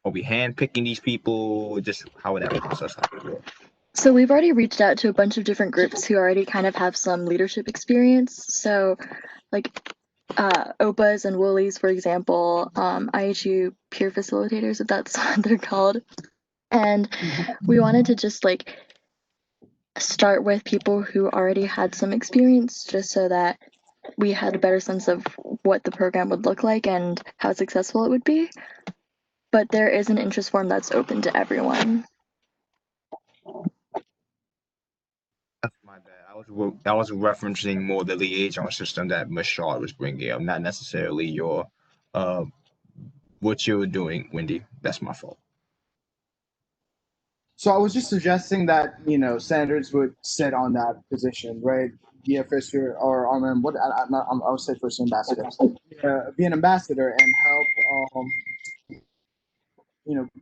Are we handpicking these people? Just how would that process happen? So we've already reached out to a bunch of different groups who already kind of have some leadership experience. So like OPAs and Woolies, for example, IHU peer facilitators, if that's what they're called. And we wanted to just like start with people who already had some experience just so that we had a better sense of what the program would look like and how successful it would be. But there is an interest form that's open to everyone. That's my bad. I was referencing more the liaison system that Mashard was bringing up, not necessarily your what you were doing, Wendy. That's my fault. So I was just suggesting that senators would sit on that position, right? Be a first year, or what? I would say first ambassador. Be an ambassador and help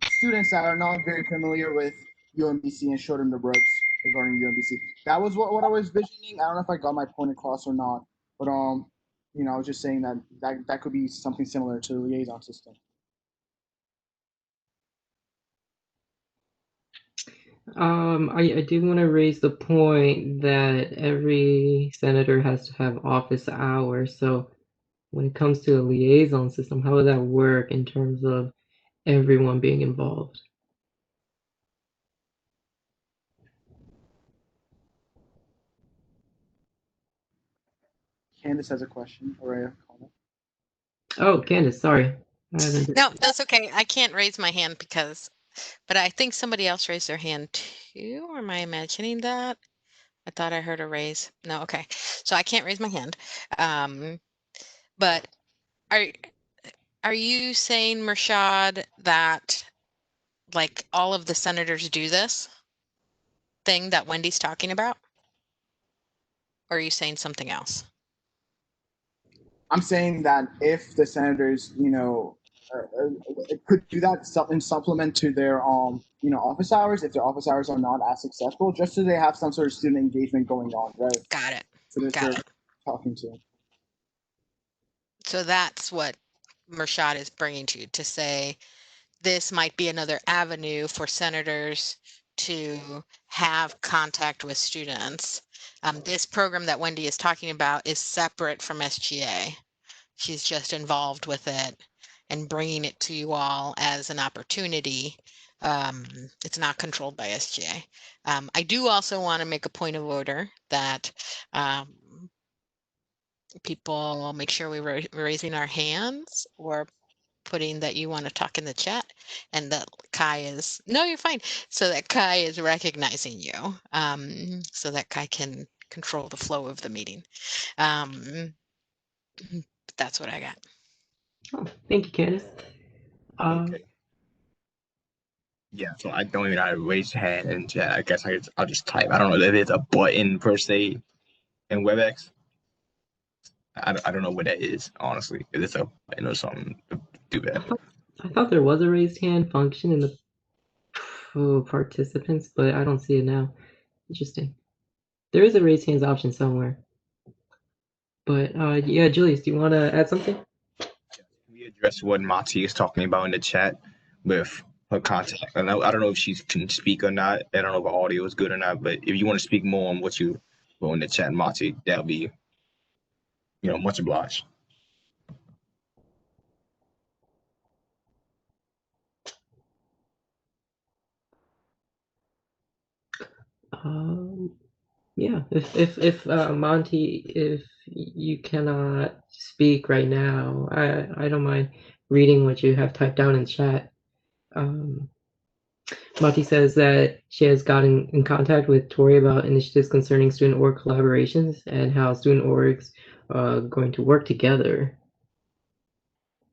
students that are not very familiar with UMBC and show them the ropes regarding UMBC. That was what I was visioning. I don't know if I got my point across or not, but I was just saying that could be something similar to the liaison system. I do want to raise the point that every senator has to have office hours. So when it comes to a liaison system, how would that work in terms of everyone being involved? Candace has a question or a comment. Oh, Candace, sorry. No, that's okay. I can't raise my hand but I think somebody else raised their hand too. Or am I imagining that? I thought I heard a raise. No, okay. So I can't raise my hand. But are you saying, Mershad, that like all of the senators do this thing that Wendy's talking about? Or are you saying something else? I'm saying that if the senators, could do that and supplement to their office hours if their office hours are not as successful, just so they have some sort of student engagement going on, right? Got it. So that Got they're it. talking to. So that's what Mershad is bringing to say this might be another avenue for senators to have contact with students. This program that Wendy is talking about is separate from SGA. She's just involved with it and bringing it to you all as an opportunity. It's not controlled by SGA. I do also want to make a point of order that people make sure we're raising our hands or putting that you want to talk in the chat, and that Kai is, no, you're fine. So that Kai is recognizing you, so that Kai can control the flow of the meeting. That's what I got. Oh, thank you, Candace. Okay. Yeah, so I don't even know how to raise hand in chat. I guess I'll just type. I don't know if it's a button per se in WebEx. I don't know what that is, honestly. If it's a button or something, do that. I thought there was a raised hand function in the participants, but I don't see it now. Interesting. There is a raised hands option somewhere. But yeah, Julius, do you want to add something? We address what Mati is talking about in the chat with her contact. And I don't know if she can speak or not. I don't know if her audio is good or not. But if you want to speak more on what you wrote in the chat, Mati, that'll be, much obliged. Yeah, if Monty, if you cannot speak right now, I don't mind reading what you have typed down in chat. Monty says that she has gotten in contact with Tori about initiatives concerning student org collaborations and how student orgs are going to work together.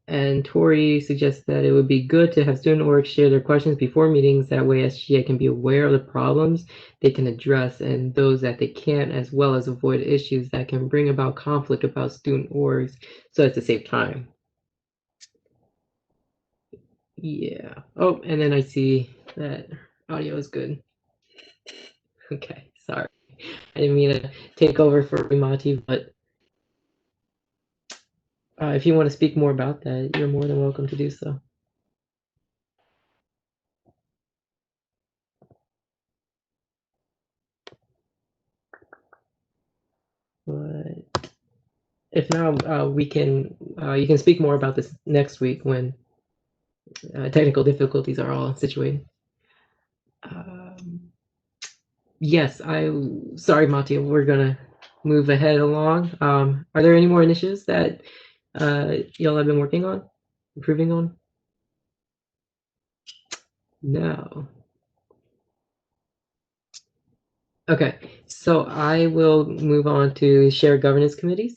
And Tori suggests that it would be good to have student orgs share their questions before meetings. That way SGA can be aware of the problems they can address and those that they can't, as well as avoid issues that can bring about conflict about student orgs so as to save time. Yeah. Oh, and then I see that audio is good. Okay, sorry. I didn't mean to take over for Rimati, but if you want to speak more about that, you're more than welcome to do so. But if not, we can. You can speak more about this next week when technical difficulties are all situated. Yes, sorry, Mattia. We're gonna move ahead along. Are there any more initiatives that y'all have been working on, improving on? No. Okay, so I will move on to shared governance committees.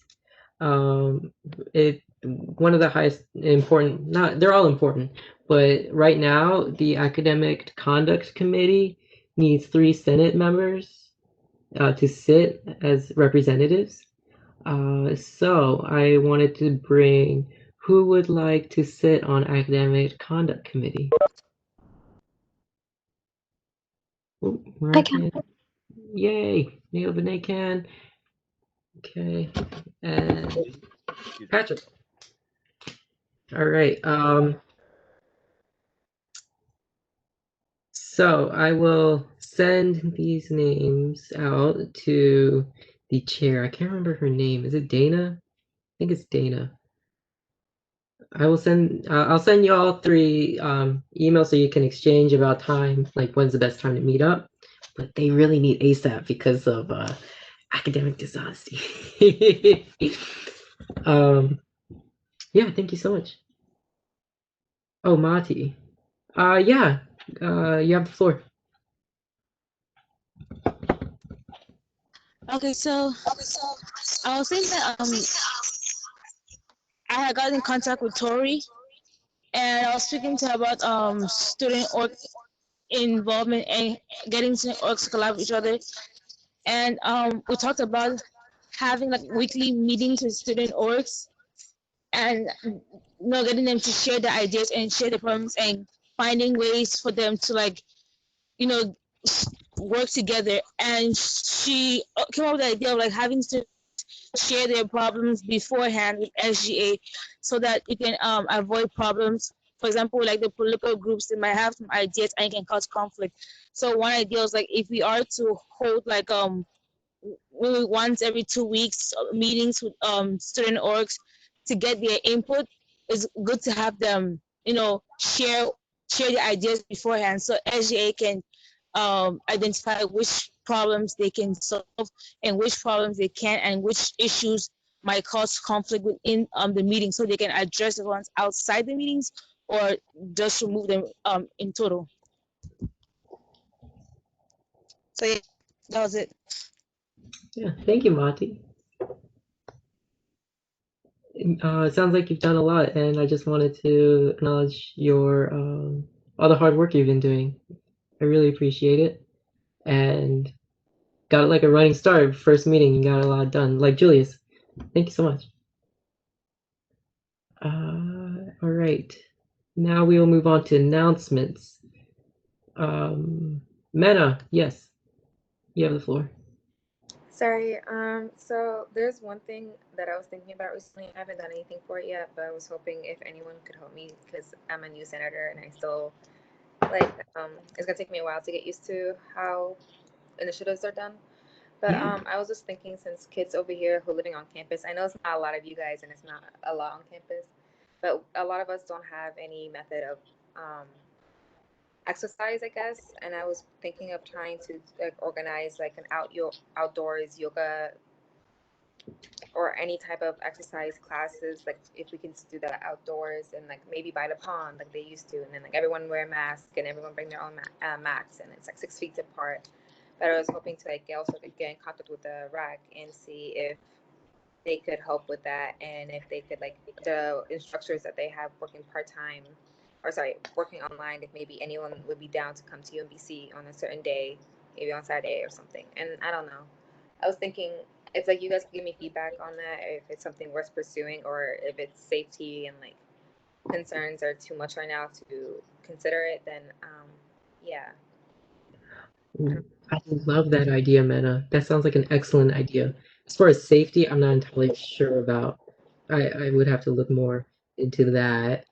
One of the highest important, not they're all important, but right now the academic conduct committee needs 3 Senate members to sit as representatives. So I wanted to bring Who would like to sit on academic conduct committee? Oh, I can. Yay, Neil Benet can. Okay, and Patrick. All right. So I will send these names out to the chair. I can't remember her name. Is it Dana? I think it's Dana. I'll send you all 3 emails so you can exchange about time, like when's the best time to meet up. But they really need ASAP because of academic dishonesty. Yeah, thank you so much. Oh, Mati. Yeah, you have the floor. Okay, so I was saying that I had got in contact with Tori, and I was speaking to her about student org involvement and getting student orgs to collab with each other, and we talked about having like weekly meetings with student orgs, and getting them to share their ideas and share their problems and finding ways for them to like work together. And she came up with the idea of like having to share their problems beforehand with SGA so that you can avoid problems. For example, like the political groups, they might have some ideas and it can cause conflict. So one idea was like if we are to hold like maybe once every 2 weeks meetings with student orgs to get their input, it's good to have them share the ideas beforehand so SGA can identify which problems they can solve and which problems they can't, and which issues might cause conflict within the meeting, so they can address the ones outside the meetings or just remove them in total. So yeah, that was it. Yeah, thank you, Mati. It sounds like you've done a lot, and I just wanted to acknowledge your all the hard work you've been doing. I really appreciate it, and got like a running start. First meeting, you got a lot done. Like Julius, thank you so much. All right, now we will move on to announcements. Mena, yes, you have the floor. Sorry, so there's one thing that I was thinking about recently. I haven't done anything for it yet, but I was hoping if anyone could help me because I'm a new senator and I still it's gonna take me a while to get used to how initiatives are done. But I was just thinking, since kids over here who are living on campus, I know it's not a lot of you guys and it's not a lot on campus, but a lot of us don't have any method of exercise, I guess. And I was thinking of trying to like organize like an outdoors yoga or any type of exercise classes, like if we can do that outdoors and like maybe by the pond like they used to, and then like everyone wear a mask and everyone bring their own mats and it's like 6 feet apart. But I was hoping to like also get in contact with the RAC and see if they could help with that, and if they could like the instructors that they have working part-time, or sorry, working online, if maybe anyone would be down to come to UMBC on a certain day, maybe on Saturday or something. And I don't know, I was thinking it's like you guys can give me feedback on that, if it's something worth pursuing or if it's safety and like concerns are too much right now to consider it. Then yeah. I love that idea, Mena. That sounds like an excellent idea. As far as safety, I'm not entirely sure about. I would have to look more into that.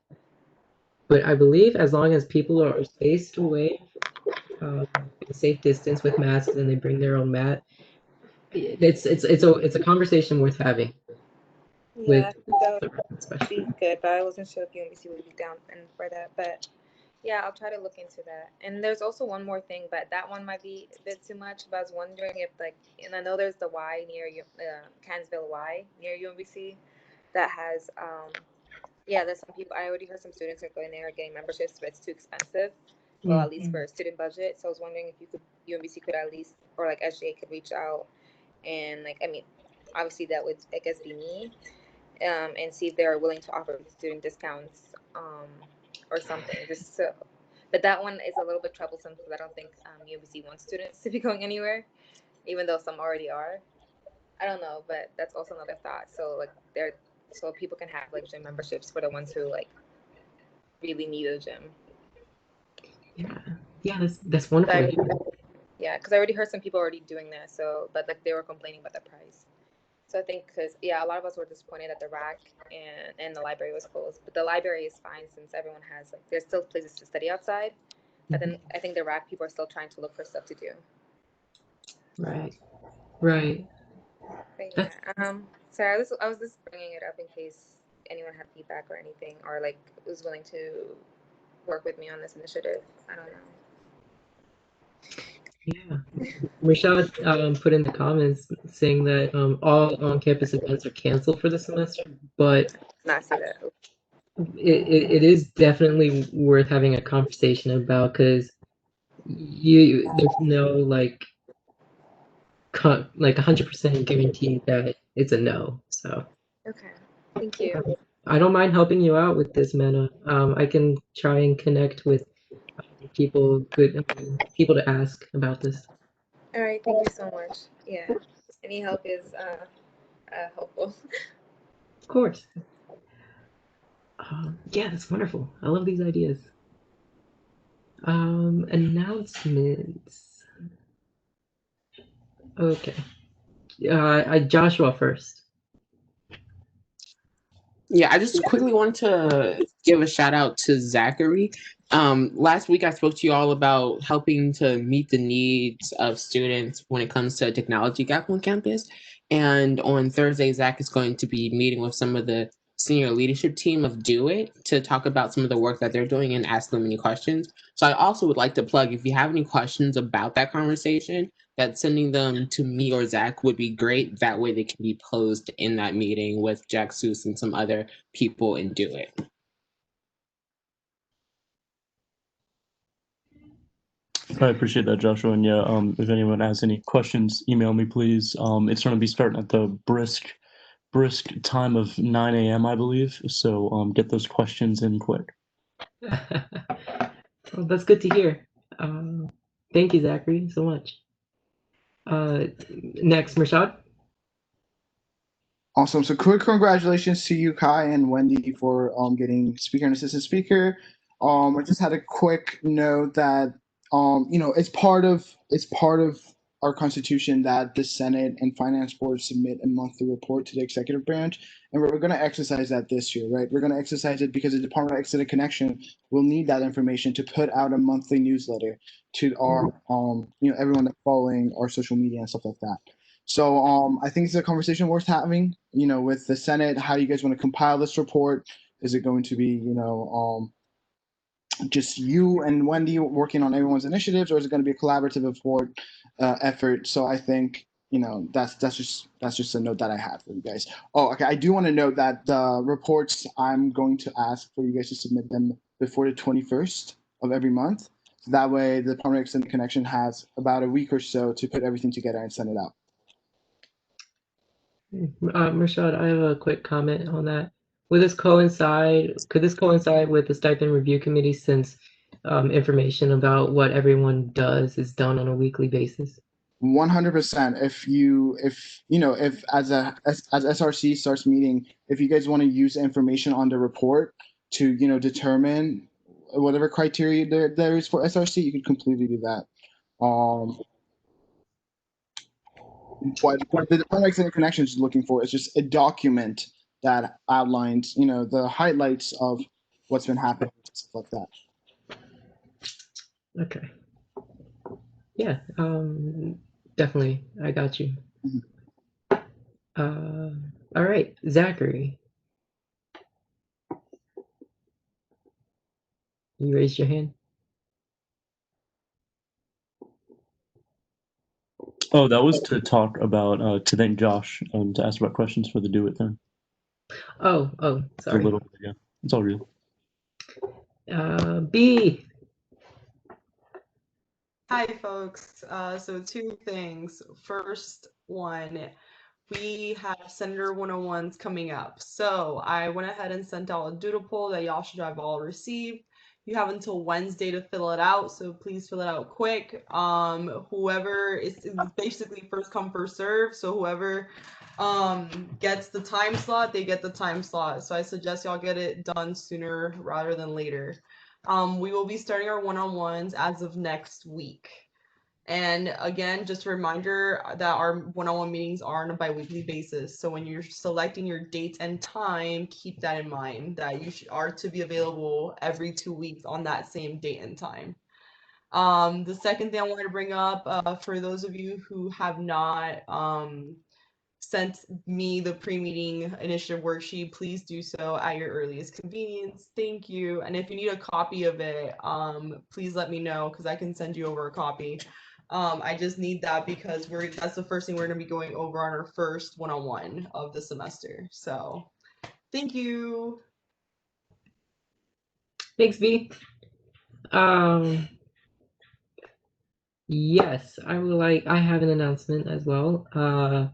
But I believe as long as people are spaced away, a safe distance with masks, and they bring their own mat, it's a conversation worth having. Yeah, With that would be good, but I wasn't sure if UMBC would be down and for that. But yeah, I'll try to look into that. And there's also one more thing, but that one might be a bit too much. But I was wondering if like, and I know there's the Y near you, Kansville Y near UMBC, that has yeah, there's some people. I already heard some students are going there getting memberships, but it's too expensive. Well, at least for a student budget. So I was wondering if UMBC could at least, or like SGA could reach out and like, I mean, obviously that would I guess be me, and see if they're willing to offer student discounts, or something. Just so, but that one is a little bit troublesome because I don't think UMBC wants students to be going anywhere, even though some already are. I don't know, but that's also another thought. So like so people can have like gym memberships for the ones who like really need a gym. Yeah, that's wonderful. Yeah, because I already heard some people already doing that. So, but like they were complaining about the price. So I think because a lot of us were disappointed that the rack and the library was closed. But the library is fine since everyone has like there's still places to study outside. But then I think the rack people are still trying to look for stuff to do. Right. But yeah, sorry, I was just bringing it up in case anyone had feedback or anything, or like was willing to work with me on this initiative. I don't know. Michelle put in the comments saying that all on-campus events are canceled for the semester, but Not say that. it is definitely worth having a conversation about because there's no like 100% guarantee that it's a no. So Okay, thank you. I don't mind helping you out with this, Mena. I can try and connect with people to ask about this. All right, thank you so much. Yeah, any help is helpful. Of course. Yeah, that's wonderful. I love these ideas. Announcements. Okay. Joshua first. Yeah, I just quickly wanted to give a shout out to Zachary. Last week I spoke to you all about helping to meet the needs of students when it comes to technology gap on campus. And on Thursday, Zach is going to be meeting with some of the senior leadership team of Do It to talk about some of the work that they're doing and ask them any questions. So I also would like to plug, if you have any questions about that conversation, that sending them to me or Zach would be great. That way they can be posed in that meeting with Jack Seuss and some other people and Do It. I appreciate that, Joshua. And yeah, if anyone has any questions, email me, please. It's going to be starting at the brisk time of 9 a.m., I believe. So get those questions in quick. Well, that's good to hear. Thank you, Zachary, so much. Next, Rashad. Awesome. So quick congratulations to you, Kai and Wendy, for getting speaker and assistant speaker. I just had a quick note that it's part of our constitution that the Senate and Finance Board submit a monthly report to the executive branch, and we're going to exercise that this year, right? We're going to exercise it because the Department of Exeter Connection will need that information to put out a monthly newsletter to our everyone that's following our social media and stuff like that. So I think it's a conversation worth having, with the Senate. How do you guys want to compile this report? Is it going to be, just you and Wendy working on everyone's initiatives, or is it going to be a collaborative effort? So I think, that's just a note that I had for you guys. Oh, okay. I do want to note that the reports, I'm going to ask for you guys to submit them before the 21st of every month. So that way the Department of Extended Connection has about a week or so to put everything together and send it out. Rashad, I have a quick comment on that. Could this coincide with the stipend review committee, since information about what everyone does is done on a weekly basis? 100%. If as SRC starts meeting, if you guys want to use information on the report to determine whatever criteria there is for SRC, you can completely do that. What the Department of Extended Connections is looking for is just a document that outlines the highlights of what's been happening, stuff like that. Okay. Yeah, definitely. I got you. All right, Zachary. You raised your hand. Oh, that was to talk about, to thank Josh and to ask about questions for the Do It thing. Oh, sorry. A little bit, yeah. It's all real. B. Hi, folks. So two things. First one, we have Senator 101s coming up. So I went ahead and sent out a doodle poll that y'all should have all received. You have until Wednesday to fill it out, so please fill it out quick. Whoever it's basically first come, first serve. So whoever gets the time slot, they get the time slot. So I suggest y'all get it done sooner rather than later. We will be starting our one-on-ones as of next week. And again, just a reminder that our one-on-one meetings are on a bi-weekly basis. So when you're selecting your date and time, keep that in mind, that you are to be available every 2 weeks on that same date and time. The second thing I wanted to bring up, for those of you who have not sent me the pre-meeting initiative worksheet, please do so at your earliest convenience. Thank you. And if you need a copy of it, please let me know because I can send you over a copy. I just need that because that's the first thing we're going to be going over on our first one-on-one of the semester. So thank you. Thanks, B. Yes, I have an announcement as well. I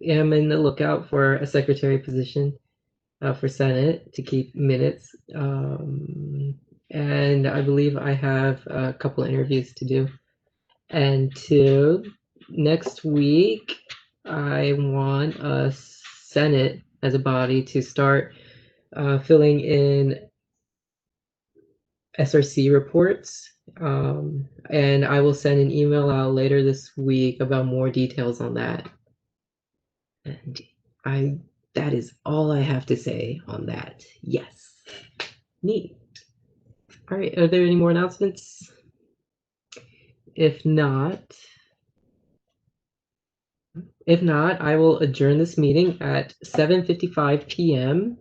am in the lookout for a secretary position for Senate to keep minutes. And I believe I have a couple of interviews to do. And next week, I want a Senate as a body to start filling in SRC reports. And I will send an email out later this week about more details on that. And that is all I have to say on that. Yes. Neat. All right, are there any more announcements? If not, I will adjourn this meeting at 7:55 p.m.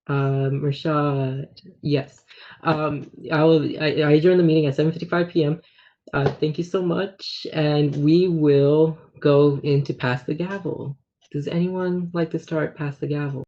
Rashad, yes. I adjourn the meeting at 7:55 p.m. Thank you so much, and we will go into Pass the Gavel. Does anyone like to start Pass the Gavel?